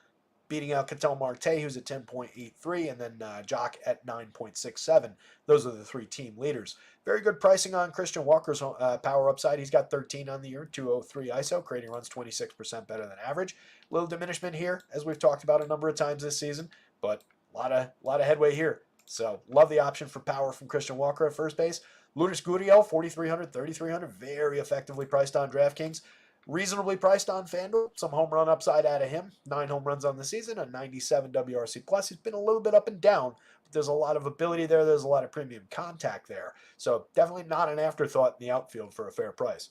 beating out Ketel Marte, who's at 10.83, and then Jock at 9.67. Those are the 3 team leaders. Very good pricing on Christian Walker's power upside. He's got 13 on the year, 203 ISO, creating runs 26% better than average. Little diminishment here, as we've talked about a number of times this season, but a lot of headway here. So love the option for power from Christian Walker at first base. Lourdes Gurriel, 4,300, 3,300, very effectively priced on DraftKings. Reasonably priced on FanDuel. Some home run upside out of him. 9 home runs on the season, a 97 WRC plus. He's been a little bit up and down, but there's a lot of ability there. There's a lot of premium contact there. So definitely not an afterthought in the outfield for a fair price.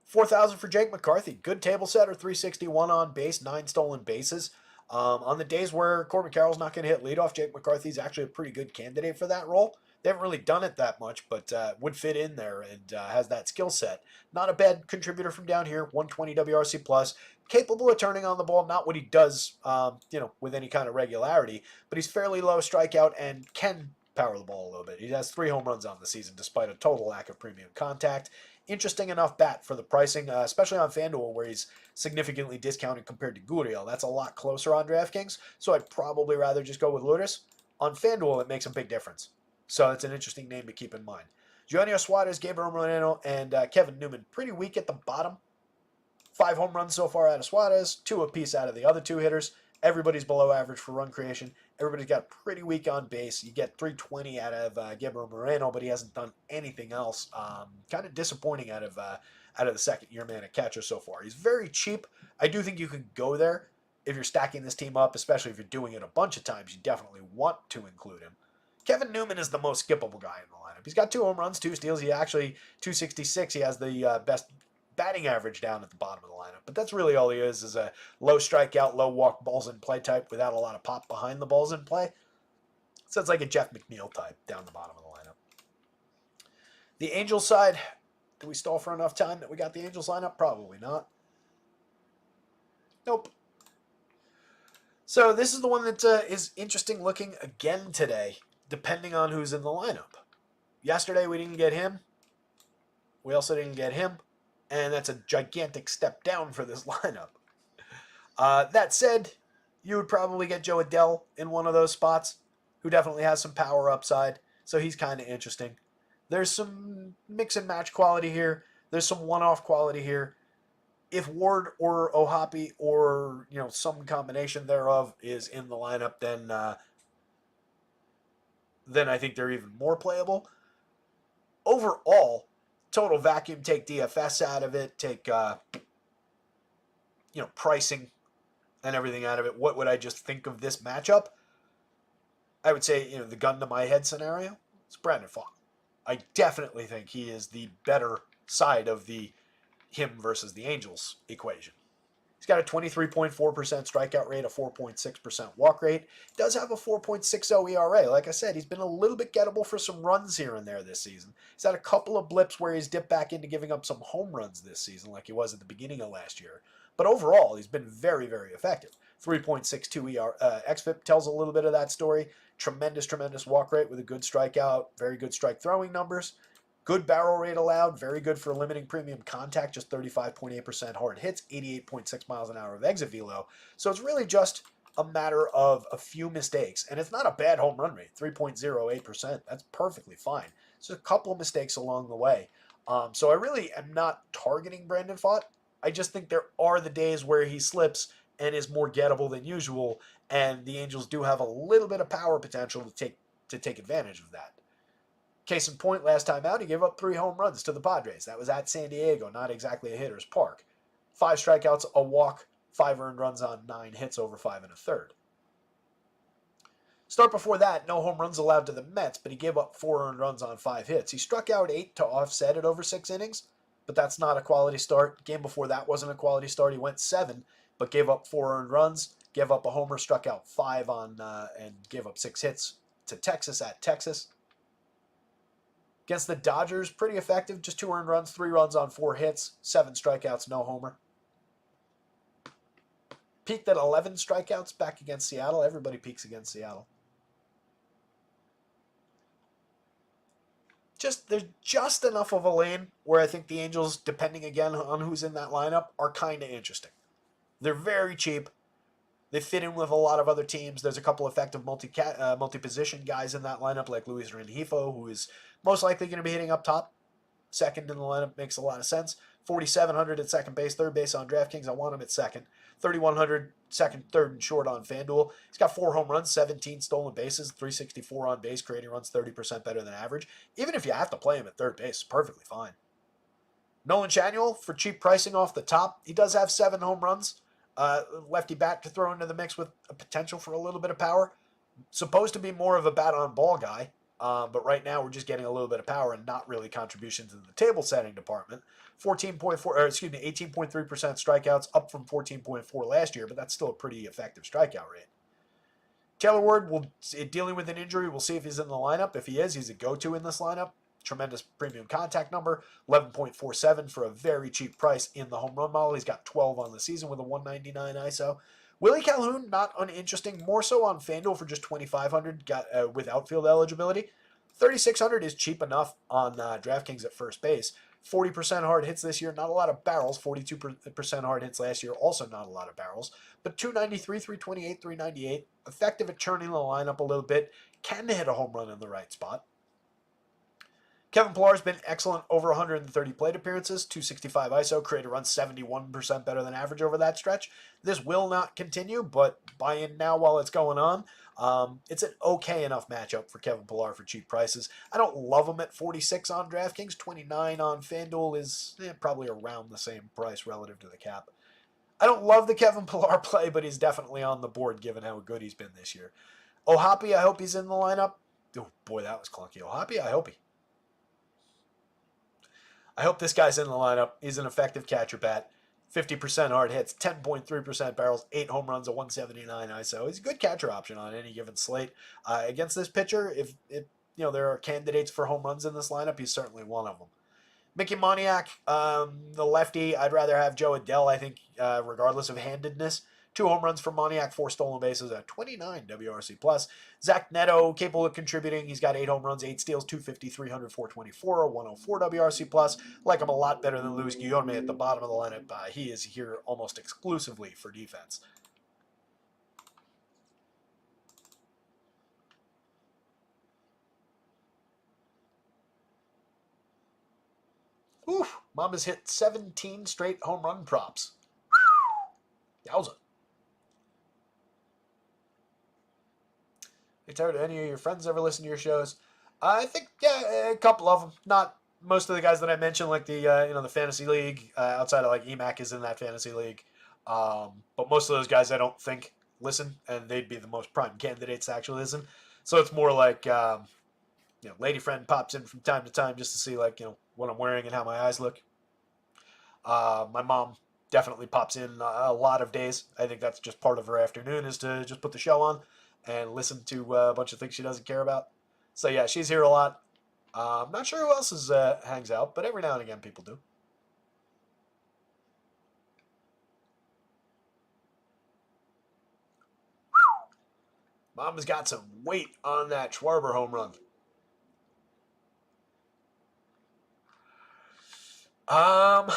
4,000 for Jake McCarthy. Good table setter, 361 on base, 9 stolen bases. On the days where Corbin Carroll's not going to hit leadoff, Jake McCarthy's actually a pretty good candidate for that role. They haven't really done it that much, but would fit in there and has that skill set. Not a bad contributor from down here, 120 WRC plus, capable of turning on the ball. Not what he does, with any kind of regularity, but he's fairly low strikeout and can power the ball a little bit. He has 3 home runs on the season, despite a total lack of premium contact. Interesting enough bat for the pricing, especially on FanDuel, where he's significantly discounted compared to Gurriel. That's a lot closer on DraftKings, so I'd probably rather just go with Lourdes. On FanDuel, it makes a big difference. So it's an interesting name to keep in mind. Eugenio Suarez, Gabriel Moreno, and Kevin Newman pretty weak at the bottom. 5 home runs so far out of Suarez, 2 apiece out of the other 2 hitters. Everybody's below average for run creation. Everybody's got pretty weak on base. You get 320 out of Gabriel Moreno, but he hasn't done anything else. Kind of disappointing out of the second-year man at catcher so far. He's very cheap. I do think you could go there if you're stacking this team up, especially if you're doing it a bunch of times. You definitely want to include him. Kevin Newman is the most skippable guy in the lineup. He's got 2 home runs, 2 steals. He actually, 266, he has the best batting average down at the bottom of the lineup. But that's really all he is a low strikeout, low walk, balls in play type without a lot of pop behind the balls in play. So it's like a Jeff McNeil type down the bottom of the lineup. The Angels side, did we stall for enough time that we got the Angels lineup? Probably not. Nope. So this is the one that is interesting looking again today, depending on who's in the lineup. Yesterday we didn't get him. We also didn't get him. And that's a gigantic step down for this lineup. That said, you would probably get Joe Adele in one of those spots, who definitely has some power upside. So he's kind of interesting. There's some mix and match quality here. There's some one-off quality here. If Ward or Ohapi or some combination thereof is in the lineup, then I think they're even more playable. Overall, total vacuum, take DFS out of it, take pricing and everything out of it. What would I just think of this matchup? I would say the gun to my head scenario. It's Brandon Pfaadt. I definitely think he is the better side of the him versus the Angels equation. He's got a 23.4% strikeout rate, a 4.6% walk rate. Does have a 4.60 ERA. Like I said, he's been a little bit gettable for some runs here and there this season. He's had a couple of blips where he's dipped back into giving up some home runs this season like he was at the beginning of last year. But overall, he's been very, very effective. 3.62 xFIP tells a little bit of that story. Tremendous, tremendous walk rate with a good strikeout, very good strike throwing numbers. Good barrel rate allowed, very good for limiting premium contact, just 35.8% hard hits, 88.6 miles an hour of exit velo. So it's really just a matter of a few mistakes. And it's not a bad home run rate, 3.08%. That's perfectly fine. So a couple of mistakes along the way. So I really am not targeting Brandon Pfaadt. I just think there are the days where he slips and is more gettable than usual, and the Angels do have a little bit of power potential to take advantage of that. Case in point, last time out, he gave up 3 home runs to the Padres. That was at San Diego, not exactly a hitter's park. 5 strikeouts, a walk, 5 earned runs on 9 hits over 5 1/3. Start before that, no home runs allowed to the Mets, but he gave up 4 earned runs on 5 hits. He struck out 8 to offset it over 6 innings, but that's not a quality start. Game before that wasn't a quality start. He went 7, but gave up 4 earned runs, gave up a homer, struck out 5 and gave up 6 hits to Texas at Texas. Against the Dodgers, pretty effective. Just 2 earned runs, 3 runs on 4 hits, 7 strikeouts, no homer. Peaked at 11 strikeouts back against Seattle. Everybody peaks against Seattle. There's just enough of a lane where I think the Angels, depending again on who's in that lineup, are kind of interesting. They're very cheap. They fit in with a lot of other teams. There's a couple effective multi-position guys in that lineup, like Luis Rengifo, who is most likely going to be hitting up top. Second in the lineup makes a lot of sense. 4,700 at second base, third base on DraftKings. I want him at second. 3,100 second, third, and short on FanDuel. He's got 4 home runs, 17 stolen bases, 364 on base, creating runs 30% better than average. Even if you have to play him at third base, it's perfectly fine. Nolan Chanuel, for cheap pricing off the top, he does have 7 home runs. Lefty bat to throw into the mix with a potential for a little bit of power. Supposed to be more of a bat-on-ball guy, but right now we're just getting a little bit of power and not really contribution to the table setting department. 18.3% strikeouts, up from 14.4 last year, but that's still a pretty effective strikeout rate. Taylor Ward, dealing with an injury, we'll see if he's in the lineup. If he is, he's a go-to in this lineup. Tremendous premium contact number, 11.47 for a very cheap price in the home run model. He's got 12 on the season with a 199 ISO. Willie Calhoun, not uninteresting, more so on FanDuel for just 2,500 with outfield eligibility. 3,600 is cheap enough on DraftKings at first base. 40% hard hits this year, not a lot of barrels. 42% hard hits last year, also not a lot of barrels. But 293, 328, 398. Effective at churning the lineup a little bit. Can hit a home run in the right spot. Kevin Pillar's been excellent, over 130 plate appearances, 265 ISO, created runs 71% better than average over that stretch. This will not continue, but buy in now while it's going on. It's an okay enough matchup for Kevin Pillar for cheap prices. I don't love him at 46 on DraftKings. 29 on FanDuel is probably around the same price relative to the cap. I don't love the Kevin Pillar play, but he's definitely on the board given how good he's been this year. Ohapi, I hope he's in the lineup. Oh boy, that was clunky. Ohapi, I hope this guy's in the lineup. He's an effective catcher bat. 50% hard hits, 10.3% barrels, 8 home runs, a 179 ISO. He's a good catcher option on any given slate. Against this pitcher, if there are candidates for home runs in this lineup, he's certainly one of them. Mickey Moniak, the lefty, I'd rather have Joe Adell, I think, regardless of handedness. 2 home runs for Moniak, 4 stolen bases at 29 WRC+. Zach Neto, capable of contributing. He's got 8 home runs, 8 steals, 250, 300, 424, a 104 WRC+. Like him a lot better than Luis Guillorme at the bottom of the lineup. He is here almost exclusively for defense. Oof, Mama's hit 17 straight home run props. Yowza. Hey, Tara, do any of your friends ever listen to your shows? I think, yeah, a couple of them. Not most of the guys that I mentioned, like the fantasy league, outside of like EMAC is in that fantasy league. But most of those guys I don't think listen, and they'd be the most prime candidates to actually listen. So it's more like, lady friend pops in from time to time just to see what I'm wearing and how my eyes look. My mom definitely pops in a lot of days. I think that's just part of her afternoon is to just put the show on and listen to a bunch of things she doesn't care about. So yeah, she's here a lot. I'm not sure who else hangs out, but every now and again people do. Mom has got some weight on that Schwarber home run. I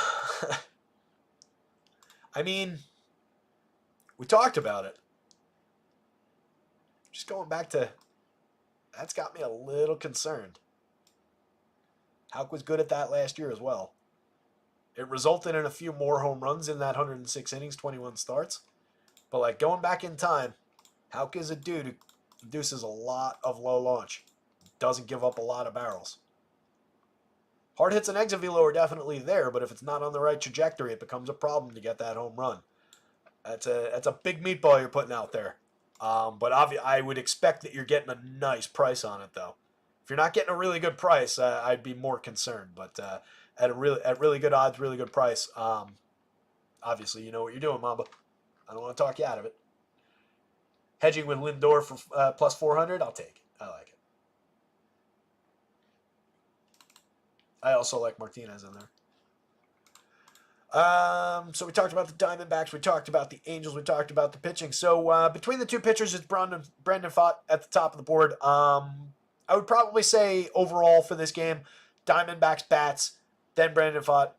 mean, we talked about it. Just going back to, that's got me a little concerned. Houck was good at that last year as well. It resulted in a few more home runs in that 106 innings, 21 starts. But going back in time, Houck is a dude who produces a lot of low launch. Doesn't give up a lot of barrels. Hard hits and exit velo are definitely there, but if it's not on the right trajectory, it becomes a problem to get that home run. That's a big meatball you're putting out there. But I would expect that you're getting a nice price on it, though. If you're not getting a really good price, I'd be more concerned. But at really good odds, really good price, obviously you know what you're doing, Mamba. I don't want to talk you out of it. Hedging with Lindor for plus 400, I'll take it. I like it. I also like Martinez in there. So we talked about the Diamondbacks, we talked about the Angels, we talked about the pitching. So between the two pitchers, it's Brandon Pfaadt at the top of the board. I would probably say overall for this game, Diamondbacks bats, then Brandon Pfaadt,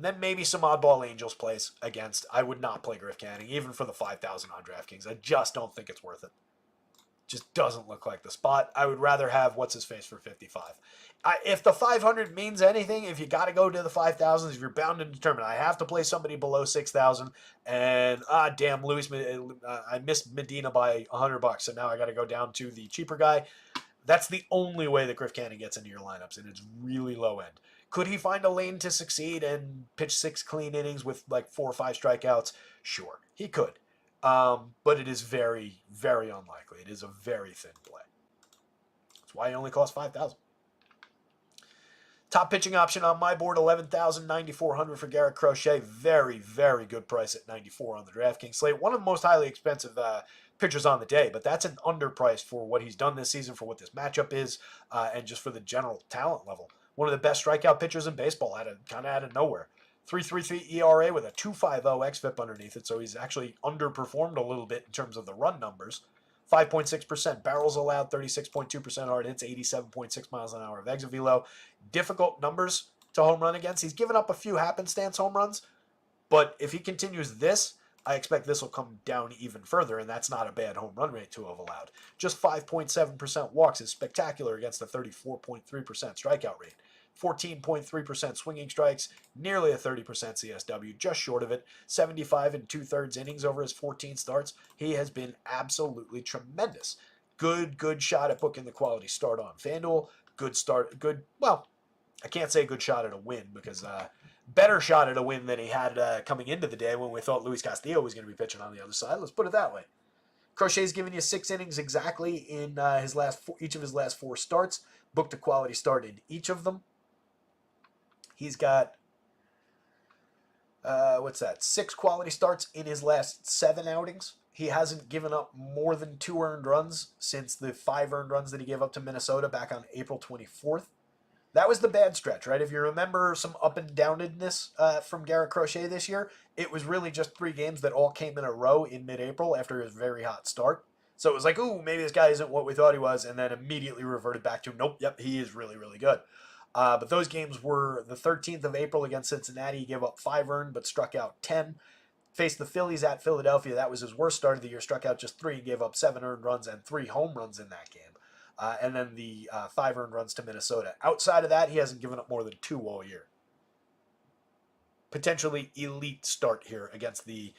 then maybe some oddball Angels plays against. I would not play Griff Canning, even for the 5,000 on DraftKings. I just don't think it's worth it. Just doesn't look like the spot. I would rather have what's-his-face for 55. If the 500 means anything, if you got to go to the 5,000s, if you're bound and determined, I have to play somebody below 6,000, and damn, I missed Medina by $100, so now I got to go down to the cheaper guy. That's the only way that Griff Canning gets into your lineups, and it's really low end. Could he find a lane to succeed and pitch 6 clean innings with 4 or 5 strikeouts? Sure, he could. But it is very, very unlikely. It is a very thin play. That's why he only costs 5,000. Top pitching option on my board, 11,000, 9,400 for Garrett Crochet. Very, very good price at 94 on the DraftKings slate. One of the most highly expensive pitchers on the day, but that's an underprice for what he's done this season, for what this matchup is, and just for the general talent level. One of the best strikeout pitchers in baseball, kind of out of nowhere. 3.33 ERA with a 2.50 xFIP underneath it, so he's actually underperformed a little bit in terms of the run numbers. 5.6% barrels allowed, 36.2% hard hits, 87.6 miles an hour of exit velo. Difficult numbers to home run against. He's given up a few happenstance home runs, but if he continues this, I expect this will come down even further, and that's not a bad home run rate to have allowed. Just 5.7% walks is spectacular against a 34.3% strikeout rate. 14.3% swinging strikes, nearly a 30% CSW, just short of it. 75 and 2/3 innings over his 14 starts. He has been absolutely tremendous. Good shot at booking the quality start on FanDuel. Well, I can't say good shot at a win because better shot at a win than he had coming into the day when we thought Luis Castillo was going to be pitching on the other side. Let's put it that way. Crochet's given you 6 innings exactly in each of his last 4 starts. Booked a quality start in each of them. He's got what's that? 6 quality starts in his last 7 outings. He hasn't given up more than 2 earned runs since the 5 earned runs that he gave up to Minnesota back on April 24th. That was the bad stretch, right? If you remember some up and downedness from Garrett Crochet this year, it was really just 3 games that all came in a row in mid-April after his very hot start. So it was like, ooh, maybe this guy isn't what we thought he was, and then immediately reverted back to, nope, yep, he is really, really good. But those games were the 13th of April against Cincinnati. He gave up 5 earned, but struck out 10. Faced the Phillies at Philadelphia. That was his worst start of the year. Struck out just 3 and gave up 7 earned runs and 3 home runs in that game. And then the 5 earned runs to Minnesota. Outside of that, he hasn't given up more than 2 all year. Potentially elite start here against the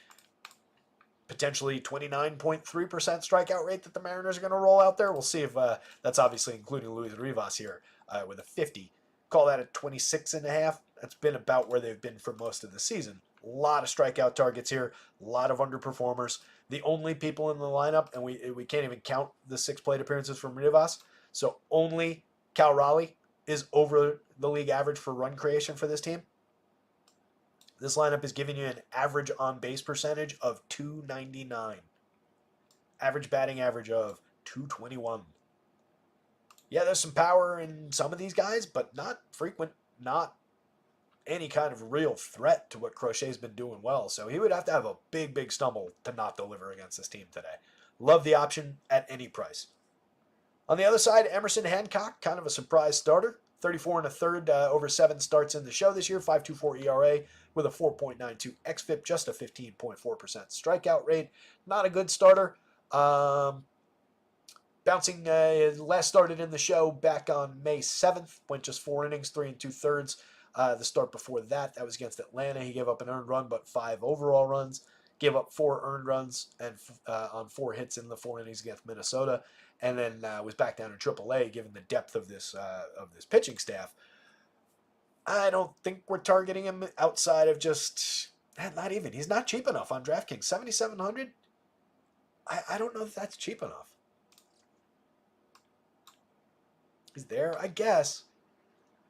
potentially 29.3% strikeout rate that the Mariners are going to roll out there. We'll see if that's obviously including Luis Rivas here with a 50. Call that a 26.5. That's been about where they've been for most of the season. A lot of strikeout targets here, a lot of underperformers. The only people in the lineup, and we can't even count the 6 plate appearances from Rivas, so only Cal Raleigh is over the league average for run creation for this team. This lineup is giving you an average on-base percentage of .299. Average batting average of .221. Yeah, there's some power in some of these guys, but not frequent, not any kind of real threat to what Crochet's been doing well. So he would have to have a big, big stumble to not deliver against this team today. Love the option at any price. On the other side, Emerson Hancock, kind of a surprise starter. 34 1/3 over 7 starts in the show this year. 5.24 ERA with a 4.92 xFIP, just a 15.4% strikeout rate. Not a good starter. Bouncing last started in the show back on May 7th. Went just 4 innings, 3 2/3. The start before that was against Atlanta. He gave up an earned run, but 5 overall runs. Gave up 4 earned runs and on 4 hits in the 4 innings against Minnesota, and then was back down in AAA. Given the depth of this pitching staff, I don't think we're targeting him outside of just not even. He's not cheap enough on DraftKings. 7,700. I don't know if that's cheap enough. He's there, I guess.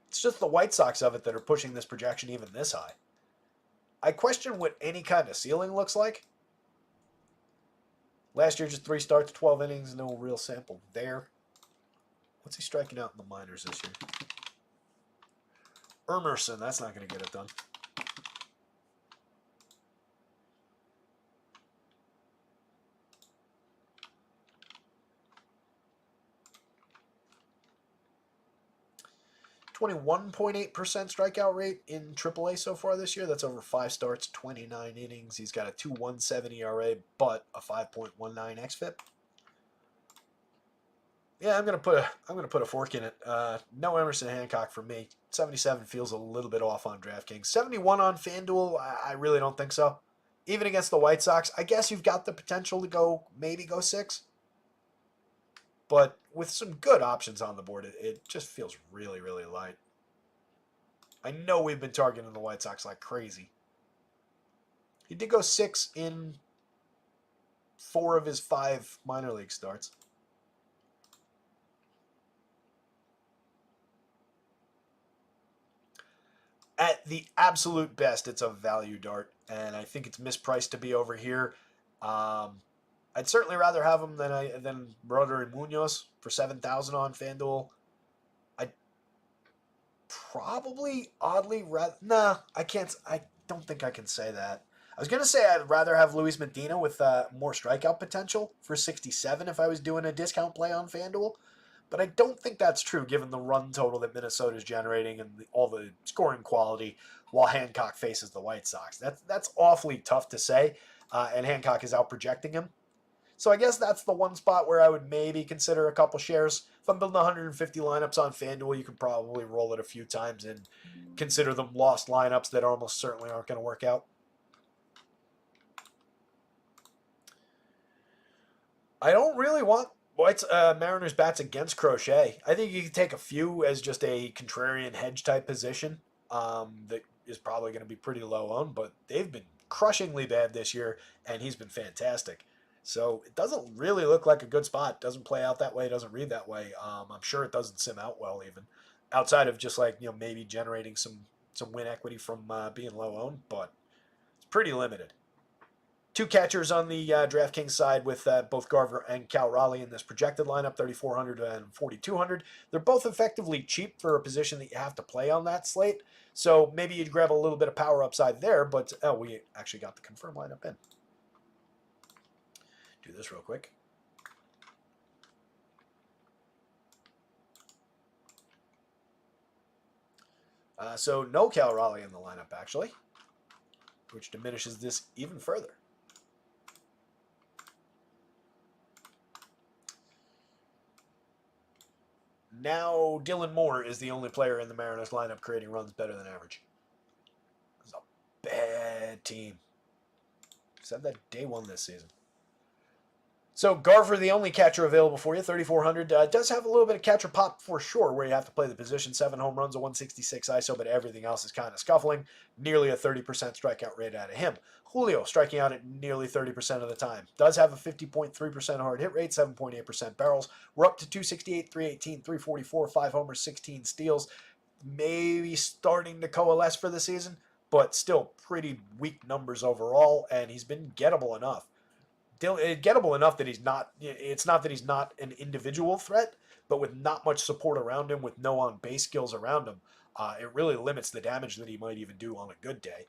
It's just the White Sox of it that are pushing this projection even this high. I question what any kind of ceiling looks like. Last year, just 3 starts, 12 innings, no real sample there. What's he striking out in the minors this year? Emerson, that's not going to get it done. .8% strikeout rate in AAA so far this year. That's over 5 starts, 29 innings. He's got a 2.17 ERA, but a 5.19 xFIP. Yeah, I'm gonna put a fork in it. No Emerson Hancock for me. 77 feels a little bit off on DraftKings. 71 on FanDuel. I really don't think so. Even against the White Sox, I guess you've got the potential to maybe go 6. But with some good options on the board, it just feels really, really light. I know we've been targeting the White Sox like crazy. He did go 6 in 4 of his 5 minor league starts. At the absolute best, it's a value dart, and I think it's mispriced to be over here. I'd certainly rather have him than Broderick Munoz for 7,000 on FanDuel. I'd probably oddly rather. Nah, I can't. I don't think I can say that. I was gonna say I'd rather have Luis Medina with more strikeout potential for 67 if I was doing a discount play on FanDuel, but I don't think that's true given the run total that Minnesota is generating and all the scoring quality while Hancock faces the White Sox. That's awfully tough to say, and Hancock is out projecting him. So I guess that's the one spot where I would maybe consider a couple shares. If I'm building 150 lineups on FanDuel, you can probably roll it a few times and consider them lost lineups that almost certainly aren't going to work out. I don't really want Mariners bats against Crochet. I think you can take a few as just a contrarian hedge type position that is probably going to be pretty low owned, but they've been crushingly bad this year, and he's been fantastic. So it doesn't really look like a good spot. Doesn't play out that way. Doesn't read that way. I'm sure it doesn't sim out well even, outside of just maybe generating some win equity from being low owned. But pretty limited. Two catchers on the DraftKings side with both Garver and Cal Raleigh in this projected lineup, 3,400 and 4,200. They're both effectively cheap for a position that you have to play on that slate. So maybe you'd grab a little bit of power upside there, but we actually got the confirmed lineup in. Do this real quick. So no Cal Raleigh in the lineup, actually, which diminishes this even further. Now, Dylan Moore is the only player in the Mariners lineup creating runs better than average. It's a bad team. Said that day one this season. So Garver, the only catcher available for you, 3,400, does have a little bit of catcher pop for sure, where you have to play the position. 7 home runs, a 166 ISO, but everything else is kind of scuffling. Nearly a 30% strikeout rate out of him. Julio striking out at nearly 30% of the time. Does have a 50.3% hard hit rate, 7.8% barrels. We're up to 268, 318, 344, 5 homers, 16 steals. Maybe starting to coalesce for the season, but still pretty weak numbers overall, and he's been gettable enough. Gettable enough that he's not, it's not that he's not an individual threat, but with not much support around him, with no on-base skills around him, it really limits the damage that he might even do on a good day.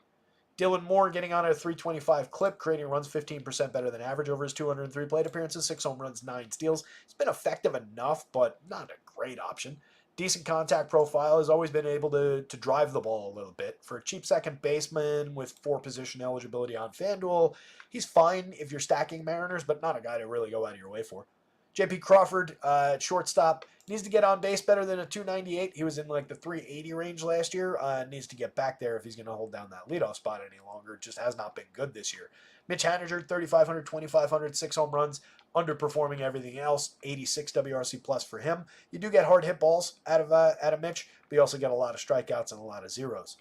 Dylan Moore getting on a 325 clip, creating runs 15% better than average over his 203 plate appearances, 6 home runs, 9 steals. He's been effective enough, but not a great option. Decent contact profile, has always been able to drive the ball a little bit. For a cheap second baseman with 4 position eligibility on FanDuel, he's fine if you're stacking Mariners, but not a guy to really go out of your way for. J.P. Crawford, shortstop, needs to get on base better than a 298. He was in like the 380 range last year. Needs to get back there if he's going to hold down that leadoff spot any longer. Just has not been good this year. Mitch Haniger, 3,500, 2,500, 6 home runs, underperforming everything else. 86 WRC plus for him. You do get hard hit balls out of Mitch, but you also get a lot of strikeouts and a lot of zeros.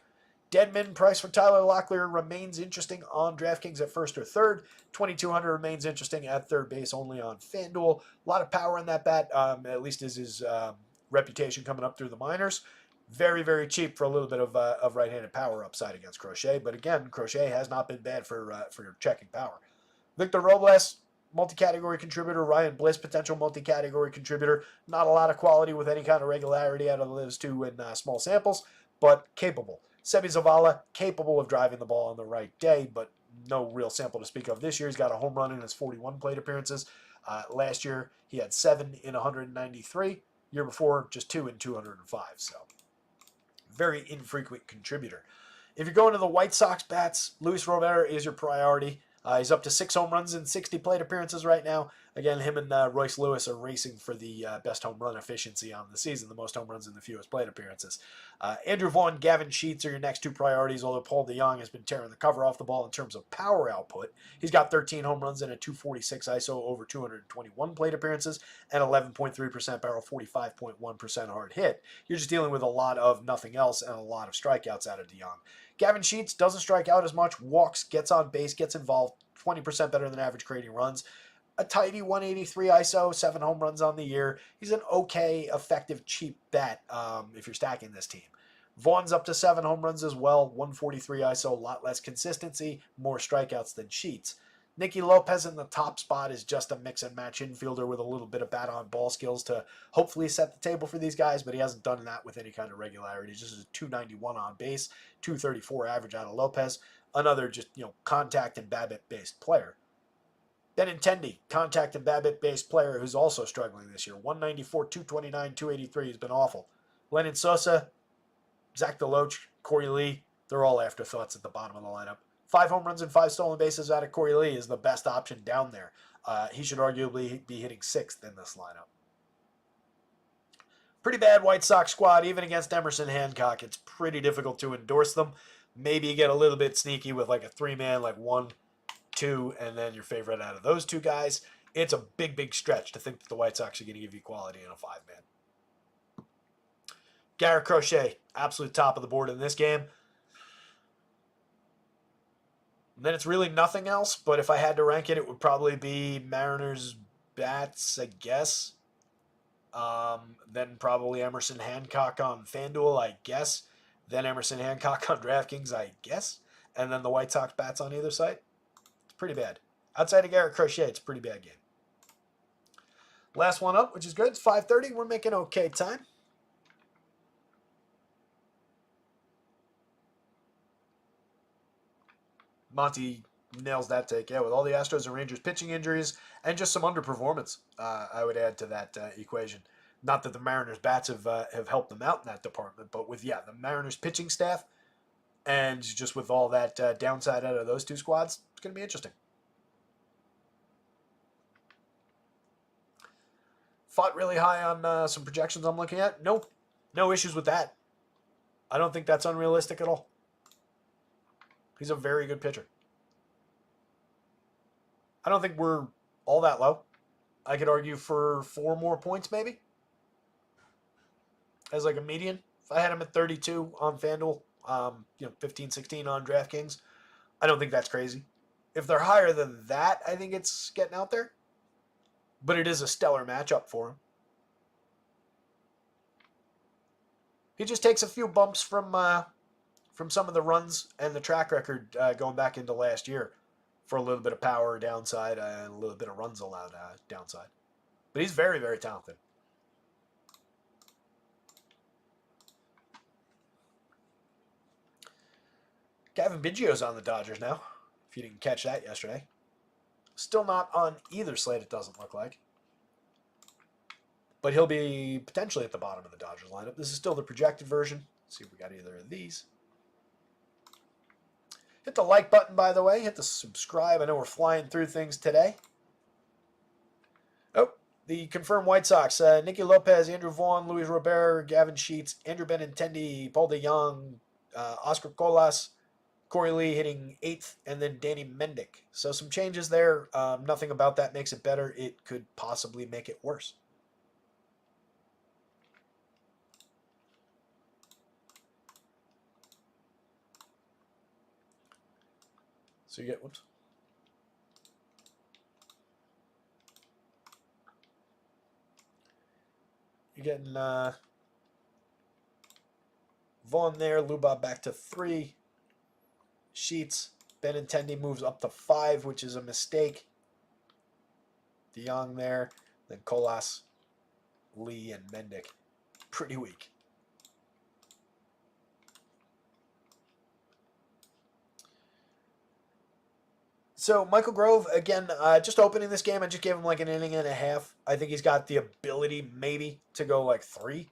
Deadman price for Tyler Locklear remains interesting on DraftKings at first or third. 2,200 remains interesting at third base only on FanDuel. A lot of power in that bat, at least is his reputation coming up through the minors. Very, very cheap for a little bit of right-handed power upside against Crochet. But again, Crochet has not been bad for checking power. Victor Robles, multi-category contributor. Ryan Bliss, potential multi-category contributor. Not a lot of quality with any kind of regularity out of those two in small samples, but capable. Sebi Zavala, capable of driving the ball on the right day, but no real sample to speak of this year. He's got a home run in his 41 plate appearances. Last year, he had 7 in 193. Year before, just 2 in 205. So, very infrequent contributor. If you're going to the White Sox bats, Luis Robert is your priority. He's up to 6 home runs in 60 plate appearances right now. Again, him and Royce Lewis are racing for the best home run efficiency on the season, the most home runs in the fewest plate appearances. Andrew Vaughn, Gavin Sheets are your next 2 priorities, although Paul DeJong has been tearing the cover off the ball in terms of power output. He's got 13 home runs and a 246 ISO over 221 plate appearances and 11.3% barrel, 45.1% hard hit. You're just dealing with a lot of nothing else and a lot of strikeouts out of DeJong. Gavin Sheets doesn't strike out as much, walks, gets on base, gets involved, 20% better than average creating runs. A tidy 183 ISO, 7 home runs on the year. He's an okay, effective, cheap bet if you're stacking this team. Vaughn's up to 7 home runs as well, 143 ISO, a lot less consistency, more strikeouts than Sheets. Nicky Lopez in the top spot is just a mix-and-match infielder with a little bit of bat-on-ball skills to hopefully set the table for these guys, but he hasn't done that with any kind of regularity. He's just a 291 on base, 234 average out of Lopez. Another just, contact and BABIP-based player. Benintendi, contact and BABIP-based player who's also struggling this year. 194, 229, 283 has been awful. Lennon Sosa, Zach DeLoach, Corey Lee, they're all afterthoughts at the bottom of the lineup. 5 home runs and 5 stolen bases out of Corey Lee is the best option down there. He should arguably be hitting 6th in this lineup. Pretty bad White Sox squad, even against Emerson Hancock. It's pretty difficult to endorse them. Maybe you get a little bit sneaky with like a 3-man, like 1, 2, and then your favorite out of those 2 guys. It's a big, big stretch to think that the White Sox are going to give you quality in a 5-man. Garrett Crochet, absolute top of the board in this game. And then it's really nothing else, but if I had to rank it, it would probably be Mariners bats, I guess. Then probably Emerson Hancock on FanDuel, I guess. Then Emerson Hancock on DraftKings, I guess. and then the White Sox bats on either side. It's pretty bad. Outside of Garrett Crochet, it's a pretty bad game. Last one up, which is good. It's 5:30. We're making okay time. Monty nails that take. Yeah, with all the Astros and Rangers pitching injuries and just some underperformance, I would add to that equation. Not that the Mariners bats have helped them out in that department, but with the Mariners pitching staff and just with all that downside out of those two squads, it's going to be interesting. Fought really high on some projections I'm looking at. No issues with that. I don't think that's unrealistic at all. He's a very good pitcher. I don't think we're all that low. I could argue for 4 more points maybe as like a median. If I had him at 32 on FanDuel, 15, 16 on DraftKings, I don't think that's crazy. If they're higher than that, I think it's getting out there. But it is a stellar matchup for him. He just takes a few bumps from some of the runs and the track record going back into last year for a little bit of power downside and a little bit of runs allowed downside. But he's very, very talented. Gavin Biggio's on the Dodgers now, if you didn't catch that yesterday. Still not on either slate, it doesn't look like. But he'll be potentially at the bottom of the Dodgers lineup. This is still the projected version. Let's see if we got either of these. Hit the like button, by the way. Hit the subscribe. I know we're flying through things today. Oh, the confirmed White Sox. Nicky Lopez, Andrew Vaughn, Luis Robert, Gavin Sheets, Andrew Benintendi, Paul DeJong, Oscar Colas, Corey Lee hitting 8th, and then Danny Mendick. So some changes there. Nothing about that makes it better. It could possibly make it worse. So you get, whoops. You're getting Vaughn there, Luba back to 3. Sheets, Benintendi moves up to 5, which is a mistake. DeJong there, then Colas, Lee, and Mendick. Pretty weak. So Michael Grove, again, just opening this game, I just gave him like an inning and a half. I think he's got the ability maybe to go like 3.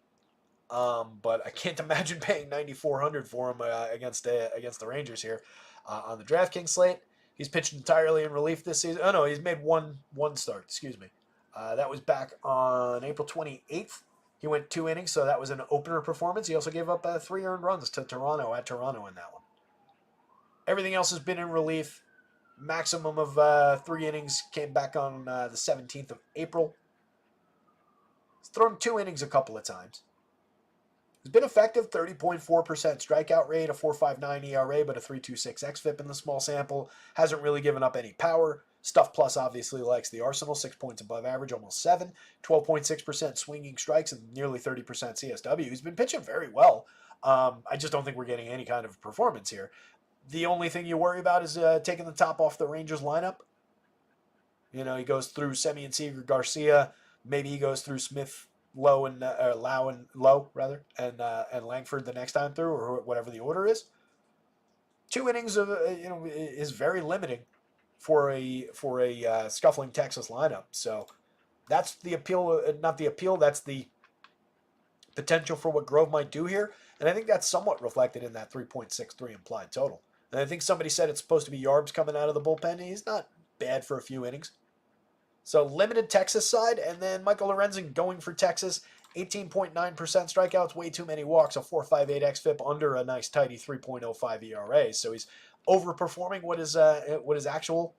But I can't imagine paying $9,400 for him against the Rangers here on the DraftKings slate. He's pitched entirely in relief this season. Oh no, he's made one start. Excuse me. That was back on April 28th. He went 2 innings, so that was an opener performance. He also gave up 3 earned runs to Toronto in that one. Everything else has been in relief. Maximum of 3 innings came back on the 17th of April. He's thrown 2 innings a couple of times. He's been effective, 30.4% strikeout rate, a 4.59 ERA, but a 3.26 xFIP in the small sample. Hasn't really given up any power. Stuff Plus obviously likes the arsenal, 6 points above average, almost 7. 12.6% swinging strikes and nearly 30% CSW. He's been pitching very well. I just don't think we're getting any kind of performance here. The only thing you worry about is taking the top off the Rangers lineup. You know, he goes through Semien, Seager, Garcia. Maybe he goes through Smith, Lau and Langford the next time through, or whatever the order is. 2 innings of is very limiting for a scuffling Texas lineup. So that's the appeal, not the appeal. That's the potential for what Grove might do here, and I think that's somewhat reflected in that 3.63 implied total. And I think somebody said it's supposed to be Yarbs coming out of the bullpen, and he's not bad for a few innings. So limited Texas side, and then Michael Lorenzen going for Texas, 18.9% strikeouts, way too many walks, a 4.58 xFIP, under a nice tidy 3.05 ERA. So he's overperforming what his actual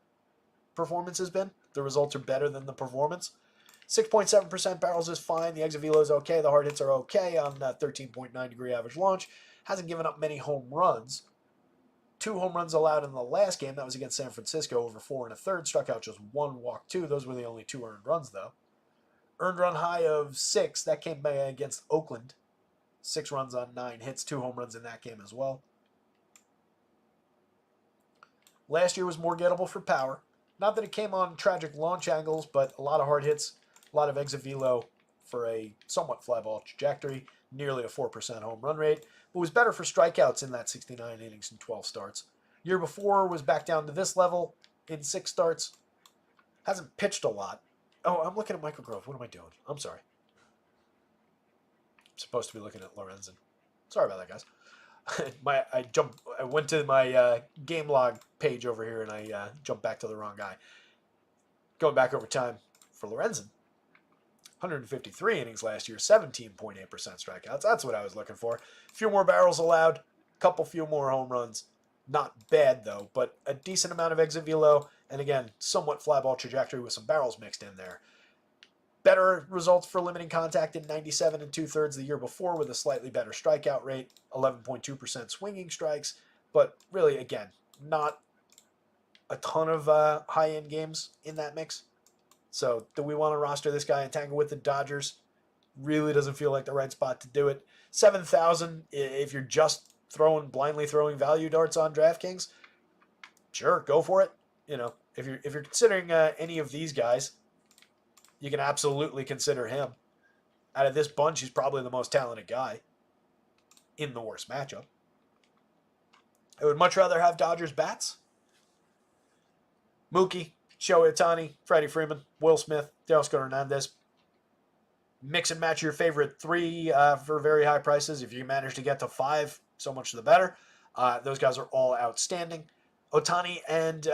performance has been. The results are better than the performance. 6.7% barrels is fine. The exit velo is okay. The hard hits are okay on that 13.9 degree average launch. Hasn't given up many home runs. 2 home runs allowed in the last game. That was against San Francisco, over 4 1/3. Struck out just 1, walked 2. Those were the only 2 earned runs, though. Earned run high of 6. That came by against Oakland. 6 runs on 9 hits. 2 home runs in that game as well. Last year was more gettable for power. Not that it came on tragic launch angles, but a lot of hard hits, a lot of exit velo for a somewhat fly ball trajectory, nearly a 4% home run rate, but was better for strikeouts in that 69 innings and 12 starts. Year before was back down to this level in 6 starts. Hasn't pitched a lot. Oh, I'm looking at Michael Grove. What am I doing? I'm sorry. I'm supposed to be looking at Lorenzen. Sorry about that, guys. I went to my game log page over here and I jumped back to the wrong guy. Going back over time for Lorenzen, 153 innings last year, 17.8% strikeouts. That's what I was looking for. A few more barrels allowed, couple few more home runs. Not bad though, but a decent amount of exit velo, and again, somewhat fly ball trajectory with some barrels mixed in there. Better results for limiting contact in 97 and 2/3 the year before with a slightly better strikeout rate, 11.2% swinging strikes, but really, again, not a ton of high-end games in that mix. So do we want to roster this guy and tangle with the Dodgers? Really doesn't feel like the right spot to do it. 7,000 if you're just blindly throwing value darts on DraftKings, sure, go for it. You know, if you're considering any of these guys, you can absolutely consider him. Out of this bunch, he's probably the most talented guy in the worst matchup. I would much rather have Dodgers bats. Mookie, Shohei Ohtani, Freddie Freeman, Will Smith, Teoscar Hernandez. Mix and match your favorite 3 for very high prices. If you manage to get to 5, so much the better. Those guys are all outstanding. Ohtani and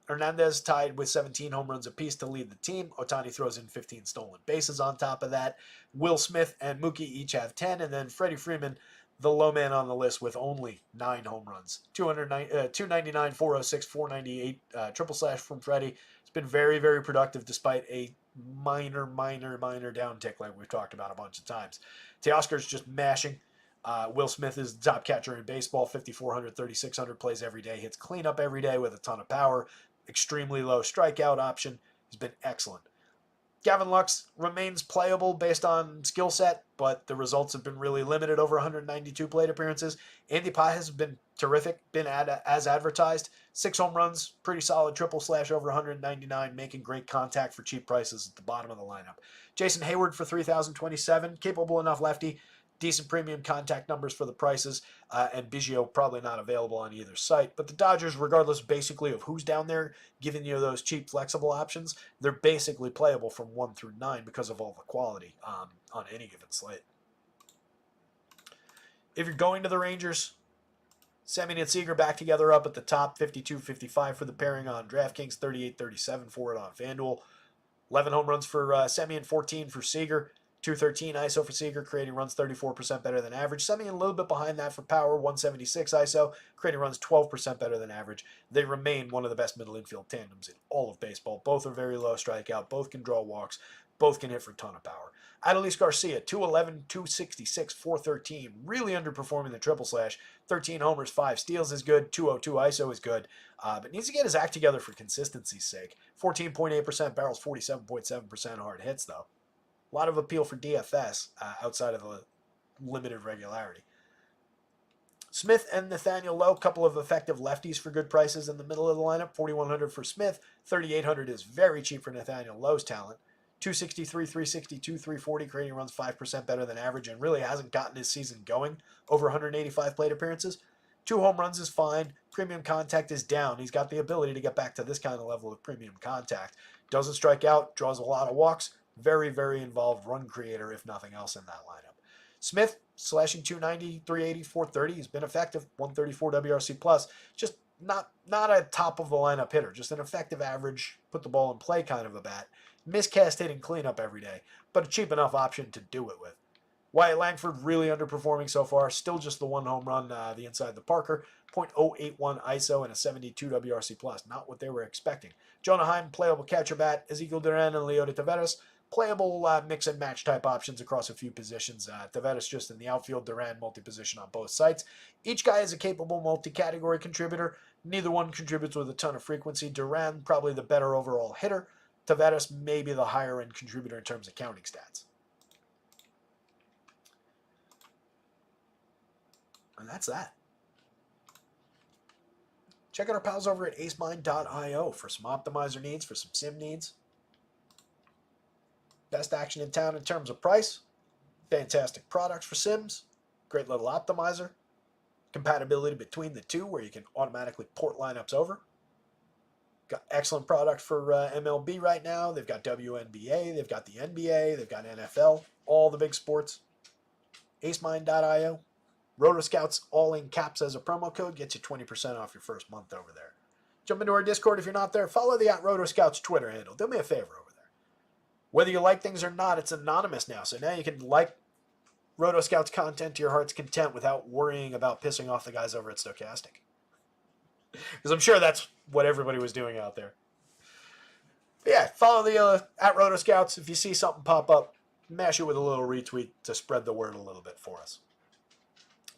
Hernandez tied with 17 home runs apiece to lead the team. Ohtani throws in 15 stolen bases on top of that. Will Smith and Mookie each have 10, and then Freddie Freeman, the low man on the list with only 9 home runs. 299, 406, 498 triple slash from Freddie. It's been very, very productive despite a minor downtick like we've talked about a bunch of times. Teoscar's just mashing. Will Smith is the top catcher in baseball, 5,400, 3,600 plays every day, hits cleanup every day with a ton of power, extremely low strikeout option. He's been excellent. Gavin Lux remains playable based on skill set, but the results have been really limited over 192 plate appearances. Andy Pye has been terrific, been as advertised. 6 home runs, pretty solid triple slash over 199, making great contact for cheap prices at the bottom of the lineup. Jason Hayward for 3,027, capable enough lefty. Decent premium contact numbers for the prices, and Biggio probably not available on either site. But the Dodgers, regardless basically of who's down there giving you those cheap, flexible options, they're basically playable from 1 through 9 because of all the quality on any given slate. If you're going to the Rangers, Semien and Seager back together up at the top, 52-55 for the pairing on DraftKings, 38-37 for it on FanDuel. 11 home runs for Semien, 14 for Seager. 213 ISO for Seager, creating runs 34% better than average. Semien a little bit behind that for power, 176 ISO, creating runs 12% better than average. They remain one of the best middle infield tandems in all of baseball. Both are very low strikeout, both can draw walks, both can hit for a ton of power. Adolis Garcia, 211, 266, 413, really underperforming the triple slash. 13 homers, 5 steals is good, 202 ISO is good, but needs to get his act together for consistency's sake. 14.8% barrels, 47.7% hard hits though. A lot of appeal for DFS outside of the limited regularity. Smith and Nathaniel Lowe, couple of effective lefties for good prices in the middle of the lineup. 4,100 for Smith. 3,800 is very cheap for Nathaniel Lowe's talent. 263, 362, 340, creating runs 5% better than average and really hasn't gotten his season going. Over 185 plate appearances. 2 home runs is fine. Premium contact is down. He's got the ability to get back to this kind of level of premium contact. Doesn't strike out, draws a lot of walks. Very, very involved run creator, if nothing else, in that lineup. Smith, slashing 290, 380, 430. He's been effective, 134 WRC+. plus. Just not a top-of-the-lineup hitter. Just an effective average, put the ball in play kind of a bat. Miscast hitting cleanup every day, but a cheap enough option to do it with. Wyatt Langford really underperforming so far. Still just the 1 home run, the inside the Parker. 0.081 ISO and a 72 WRC+. plus. Not what they were expecting. Jonah Heim, playable catcher bat. Ezekiel Duran and Leody Taveras. Playable mix and match type options across a few positions. Taveras just in the outfield, Duran multi-position on both sites. Each guy is a capable multi-category contributor. Neither one contributes with a ton of frequency. Duran probably the better overall hitter. Taveras maybe the higher end contributor in terms of counting stats. And that's that. Check out our pals over at acemind.io for some optimizer needs, for some sim needs. Best action in town in terms of price. Fantastic products for sims. Great little optimizer. Compatibility between the two where you can automatically port lineups over. Got excellent product for MLB right now. They've got WNBA, they've got the NBA, they've got NFL, all the big sports. acemind.io. Rotoscouts, all in caps as a promo code, gets you 20% off your first month over there. Jump into our Discord if you're not there. Follow the @Rotoscouts Twitter handle. Do me a favor over there. Whether you like things or not, it's anonymous now. So now you can like Rotoscouts content to your heart's content without worrying about pissing off the guys over at Stochastic. Because I'm sure that's what everybody was doing out there. But yeah, follow the @Rotoscouts. If you see something pop up, mash it with a little retweet to spread the word a little bit for us.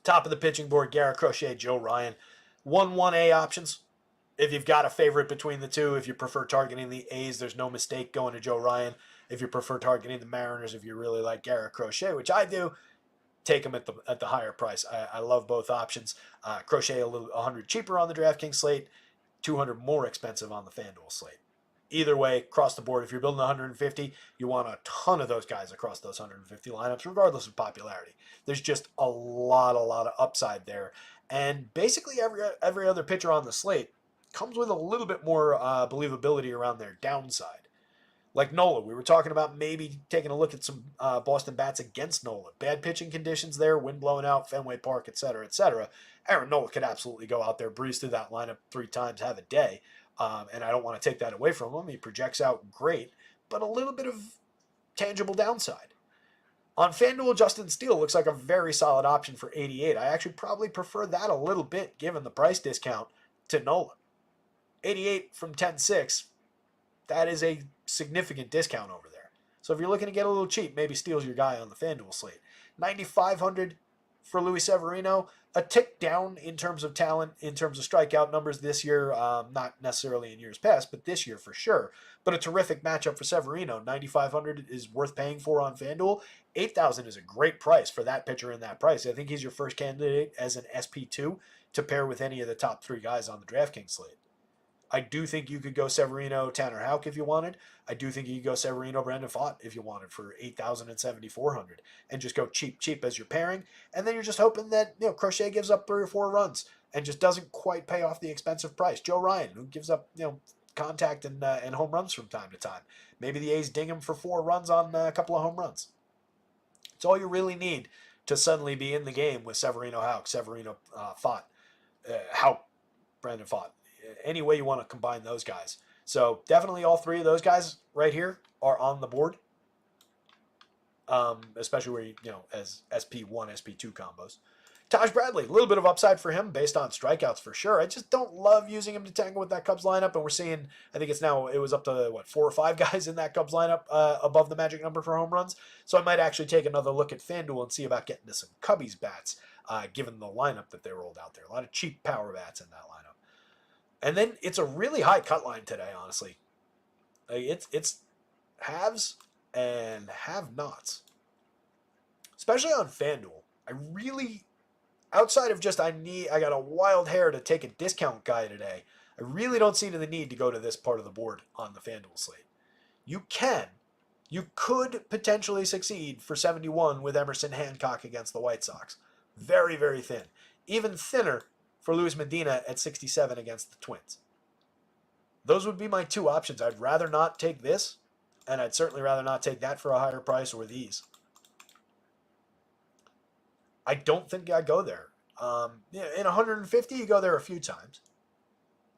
Top of the pitching board, Garrett Crochet, Joe Ryan. 1-1A options. If you've got a favorite between the two, if you prefer targeting the A's, there's no mistake going to Joe Ryan. If you prefer targeting the Mariners, if you really like Garrett Crochet, which I do, take him at the higher price. I love both options. Crochet a little 100 cheaper on the DraftKings slate, 200 more expensive on the FanDuel slate. Either way, across the board, if you're building 150, you want a ton of those guys across those 150 lineups, regardless of popularity. There's just a lot of upside there. And basically every other pitcher on the slate comes with a little bit more believability around their downside. Like Nola, we were talking about maybe taking a look at some Boston bats against Nola. Bad pitching conditions there, wind blowing out, Fenway Park, etc., etc. Aaron Nola could absolutely go out there, breeze through that lineup 3 times, have a day. And I don't want to take that away from him. He projects out great, but a little bit of tangible downside. On FanDuel, Justin Steele looks like a very solid option for 88. I actually probably prefer that a little bit given the price discount to Nola. 88 from 10.6, that is a significant discount over there. So if you're looking to get a little cheap, maybe Steele's your guy on the FanDuel slate. 9,500 for Luis Severino, a tick down in terms of talent, in terms of strikeout numbers this year, not necessarily in years past, but this year for sure. But a terrific matchup for Severino. 9,500 is worth paying for on FanDuel. 8,000 is a great price for that pitcher in that price. I think he's your first candidate as an SP2 to pair with any of the top 3 guys on the DraftKings slate. I do think you could go Severino, Tanner Houck if you wanted. I do think you could go Severino, Brandon Pfaadt if you wanted for 8,000 and 7,400, and just go cheap as your pairing. And then you're just hoping that Crochet gives up 3 or 4 runs and just doesn't quite pay off the expensive price. Joe Ryan, who gives up contact and home runs from time to time. Maybe the A's ding him for 4 runs on a couple of home runs. It's all you really need to suddenly be in the game with Severino, Houck, Severino, Pfaadt, Houck, Brandon Pfaadt. Any way you want to combine those guys. So definitely all 3 of those guys right here are on the board. Especially where, as SP1, SP2 combos. Taj Bradley, a little bit of upside for him based on strikeouts for sure. I just don't love using him to tangle with that Cubs lineup. And we're seeing, I think it was up to, 4 or 5 guys in that Cubs lineup above the magic number for home runs. So I might actually take another look at FanDuel and see about getting to some Cubbies bats, given the lineup that they rolled out there. A lot of cheap power bats in that lineup. And then it's a really high cut line today, honestly. It's haves and have-nots. Especially on FanDuel. I really, outside of just I got a wild hair to take a discount guy today, I really don't see the need to go to this part of the board on the FanDuel slate. You could potentially succeed for 71 with Emerson Hancock against the White Sox. Very, very thin. Even thinner for Luis Medina at 67 against the Twins. Those would be my 2 options. I'd rather not take this, and I'd certainly rather not take that for a higher price or these. I don't think I'd go there. In 150, you go there a few times.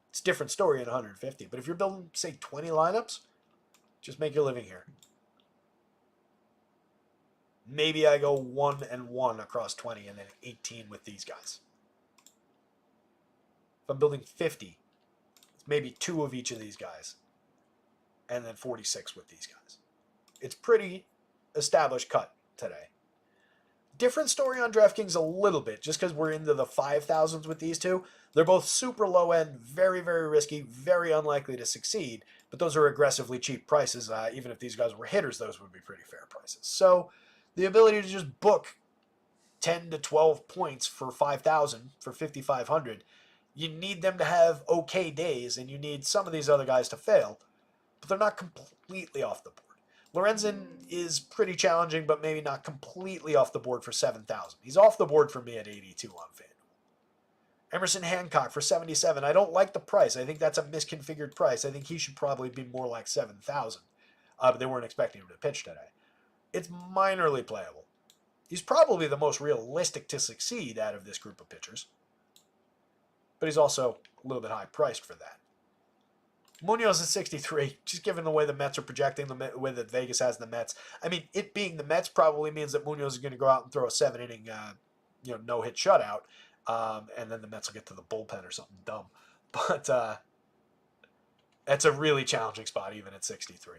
It's a different story in 150. But if you're building, say, 20 lineups, just make your living here. Maybe I go 1 and 1 across 20 and then 18 with these guys. If I'm building 50, it's maybe 2 of each of these guys. And then 46 with these guys. It's pretty established cut today. Different story on DraftKings a little bit, just because we're into the 5,000s with these 2. They're both super low end, very, very risky, very unlikely to succeed. But those are aggressively cheap prices. Even if these guys were hitters, those would be pretty fair prices. So the ability to just book 10 to 12 points for 5,000, for 5,500, You need them to have okay days, and you need some of these other guys to fail, but they're not completely off the board. Lorenzen is pretty challenging, but maybe not completely off the board for 7,000. He's off the board for me at 82 on FanDuel. Emerson Hancock for 77. I don't like the price. I think that's a misconfigured price. I think he should probably be more like 7,000. But they weren't expecting him to pitch today. It's minorly playable. He's probably the most realistic to succeed out of this group of pitchers. But he's also a little bit high priced for that. Munoz at 63, just given the way the Mets are projecting, the way that Vegas has the Mets. I mean, it being the Mets probably means that Munoz is going to go out and throw a 7-inning, no-hit shutout, and then the Mets will get to the bullpen or something dumb. But that's a really challenging spot, even at 63.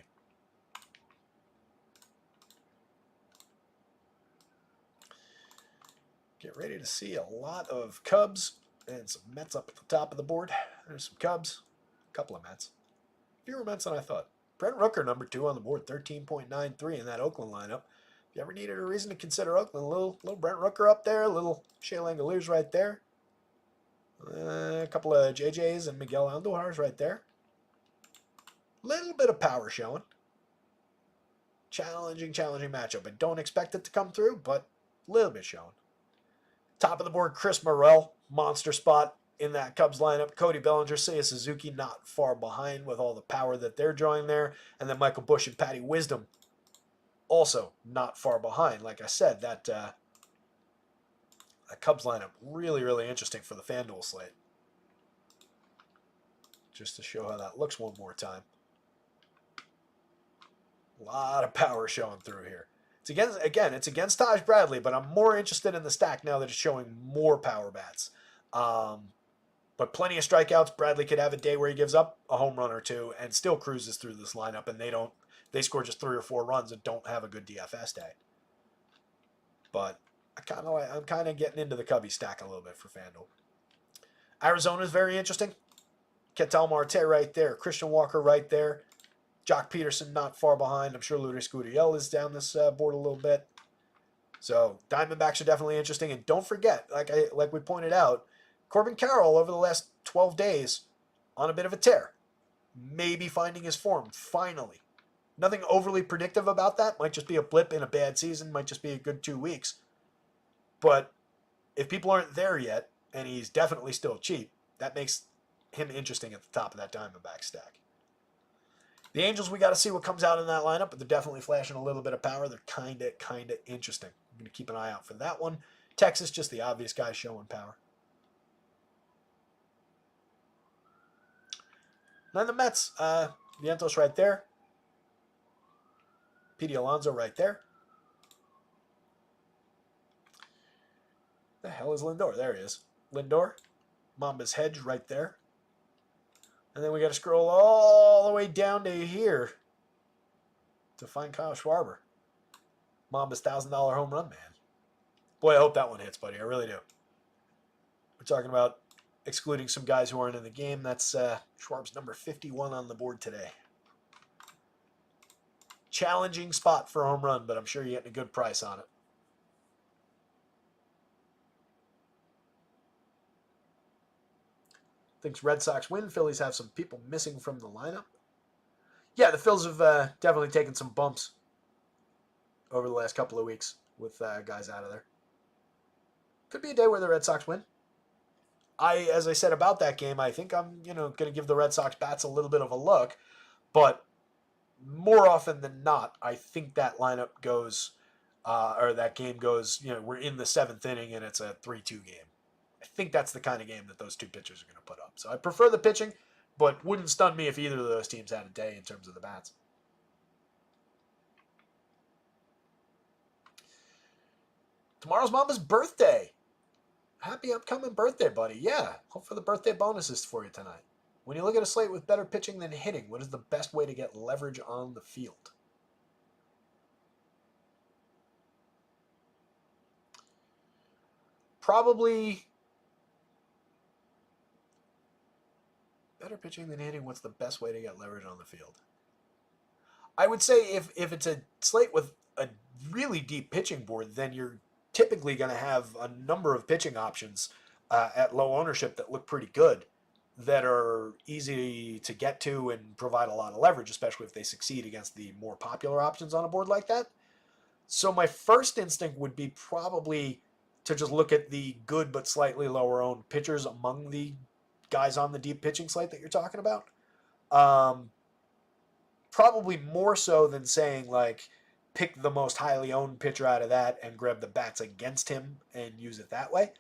Get ready to see a lot of Cubs and some Mets up at the top of the board. There's some Cubs. A couple of Mets. Fewer Mets than I thought. Brent Rooker, number 2 on the board, 13.93 in that Oakland lineup. If you ever needed a reason to consider Oakland, a little Brent Rooker up there, a little Shea Langoliers right there. A couple of JJs and Miguel Andujars right there. Little bit of power showing. Challenging matchup. I don't expect it to come through, but a little bit showing. Top of the board, Chris Morel, monster spot in that Cubs lineup. Cody Bellinger, Seiya Suzuki not far behind with all the power that they're drawing there. And then Michael Busch and Patty Wisdom also not far behind. Like I said, that Cubs lineup really, really interesting for the FanDuel slate. Just to show how that looks one more time. A lot of power showing through here. It's against Taj Bradley, but I'm more interested in the stack now that it's showing more power bats. But plenty of strikeouts. Bradley could have a day where he gives up a home run or two and still cruises through this lineup, and they score just 3 or 4 runs and don't have a good DFS day. But I'm kind of getting into the Cubby stack a little bit for FanDuel. Arizona is very interesting. Ketel Marte right there, Christian Walker right there. Jock Peterson not far behind. I'm sure Lourdes Gurriel is down this board a little bit. So Diamondbacks are definitely interesting. And don't forget, like we pointed out, Corbin Carroll over the last 12 days on a bit of a tear. Maybe finding his form, finally. Nothing overly predictive about that. Might just be a blip in a bad season. Might just be a good 2 weeks. But if people aren't there yet, and he's definitely still cheap, that makes him interesting at the top of that Diamondback stack. The Angels, we got to see what comes out in that lineup, but they're definitely flashing a little bit of power. They're kind of interesting. I'm going to keep an eye out for that one. Texas, just the obvious guy showing power. Then the Mets, Vientos right there. Pete Alonso right there. The hell is Lindor? There he is. Lindor. Mamba's Hedge right there. And then we got to scroll all the way down to here to find Kyle Schwarber. Mamba's $1,000 home run man. Boy, I hope that one hits, buddy. I really do. We're talking about excluding some guys who aren't in the game. That's Schwarb's number 51 on the board today. Challenging spot for a home run, but I'm sure you're getting a good price on it. Thinks Red Sox win. Phillies have some people missing from the lineup. Yeah, the Phils have definitely taken some bumps over the last couple of weeks with guys out of there. Could be a day where the Red Sox win. As I said about that game, I think I'm going to give the Red Sox bats a little bit of a look, but more often than not, I think that lineup goes, or that game goes, we're in the 7th inning and it's a 3-2 game. I think that's the kind of game that those two pitchers are going to put up. So I prefer the pitching, but wouldn't stun me if either of those teams had a day in terms of the bats. Tomorrow's Mama's birthday. Happy upcoming birthday, buddy. Yeah, hope for the birthday bonuses for you tonight. When you look at a slate with better pitching than hitting, what is the best way to get leverage on the field? Probably better pitching than hitting. What's the best way to get leverage on the field? I would say if it's a slate with a really deep pitching board, then you're typically going to have a number of pitching options at low ownership that look pretty good, that are easy to get to and provide a lot of leverage, especially if they succeed against the more popular options on a board like that. So my first instinct would be probably to just look at the good but slightly lower owned pitchers among the guys on the deep pitching slate that you're talking about. Um, Probably more so than saying like pick the most highly owned pitcher out of that and grab the bats against him and use it that way,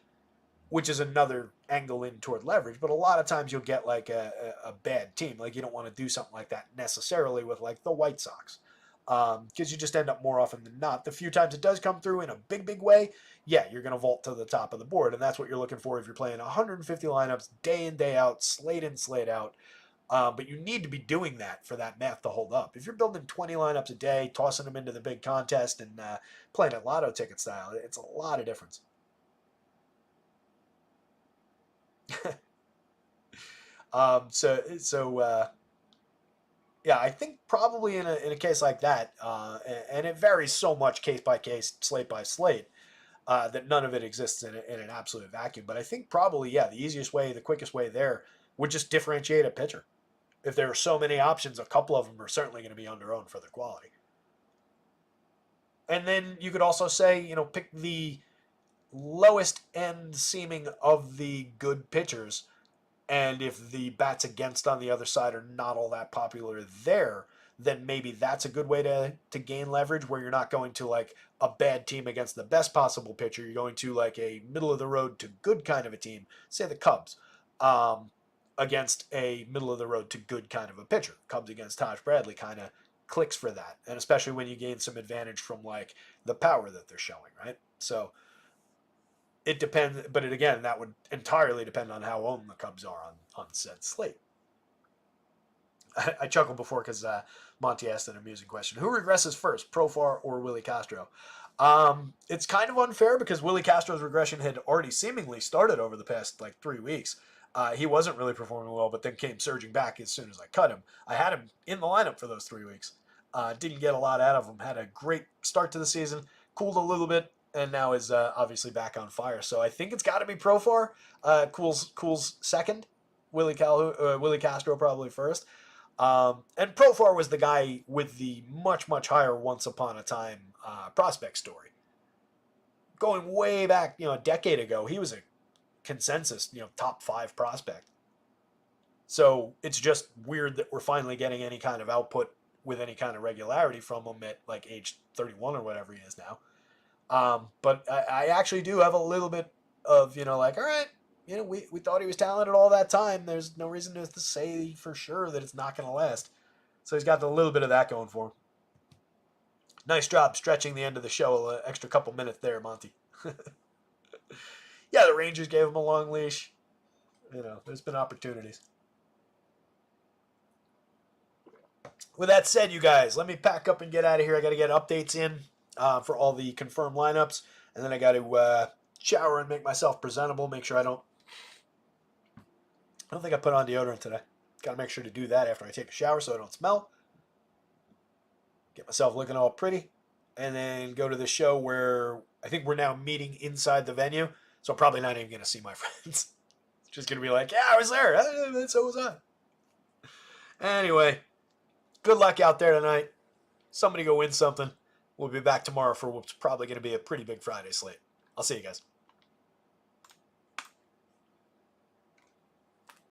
which is another angle in toward leverage. But a lot of times you'll get like a bad team. Like you don't want to do something like that necessarily with like the White Sox. Because you just end up more often than not. The few times it does come through in a big way, yeah, you're going to vault to the top of the board. And that's what you're looking for if you're playing 150 lineups day in, day out, slate in, slate out. But you need to be doing that for that math to hold up. If you're building 20 lineups a day, tossing them into the big contest and playing it lotto ticket style, it's a lot of difference. Yeah, I think probably in a case like that, and it varies so much case by case, slate by slate, that none of it exists in an absolute vacuum. But I think probably, yeah, the easiest way, the quickest way there would just differentiate a pitcher. If there are so many options, a couple of them are certainly going to be under-owned for their quality. And then you could also say, pick the lowest end seeming of the good pitchers. And if the bats against on the other side are not all that popular there, then maybe that's a good way to gain leverage, where you're not going to like a bad team against the best possible pitcher. You're going to like a middle of the road to good kind of a team, say the Cubs, against a middle of the road to good kind of a pitcher. Cubs against Taj Bradley kind of clicks for that. And especially when you gain some advantage from like the power that they're showing, right? So it depends, but again, that would entirely depend on how owned the Cubs are on said slate. I chuckled before because Monty asked an amusing question: who regresses first, Profar or Willie Castro? It's kind of unfair because Willie Castro's regression had already seemingly started over the past like 3 weeks. He wasn't really performing well, but then came surging back as soon as I cut him. I had him in the lineup for those 3 weeks. Didn't get a lot out of him. Had a great start to the season, cooled a little bit, and now is obviously back on fire. So I think it's got to be Profar. Cool's second. Willie Castro probably first. And Profar was the guy with the much higher once upon a time prospect story. Going way back, a decade ago, he was a consensus, top 5 prospect. So it's just weird that we're finally getting any kind of output with any kind of regularity from him at like age 31 or whatever he is now. But I actually do have a little bit of, like, all right, we thought he was talented all that time. There's no reason to say for sure that it's not going to last. So he's got a little bit of that going for him. Nice job stretching the end of the show an extra couple minutes there, Monty. Yeah, the Rangers gave him a long leash. There's been opportunities. With that said, you guys, let me pack up and get out of here. I got to get updates in for all the confirmed lineups, and then I got to shower and make myself presentable. Make sure I don't think I put on deodorant today. Got to make sure to do that after I take a shower so I don't smell. Get myself looking all pretty, and then go to the show where I think we're now meeting inside the venue. So I'm probably not even going to see my friends. It's just going to be like, yeah, I was there. So was I. Anyway, good luck out there tonight. Somebody go win something. We'll be back tomorrow for what's probably going to be a pretty big Friday slate. I'll see you guys.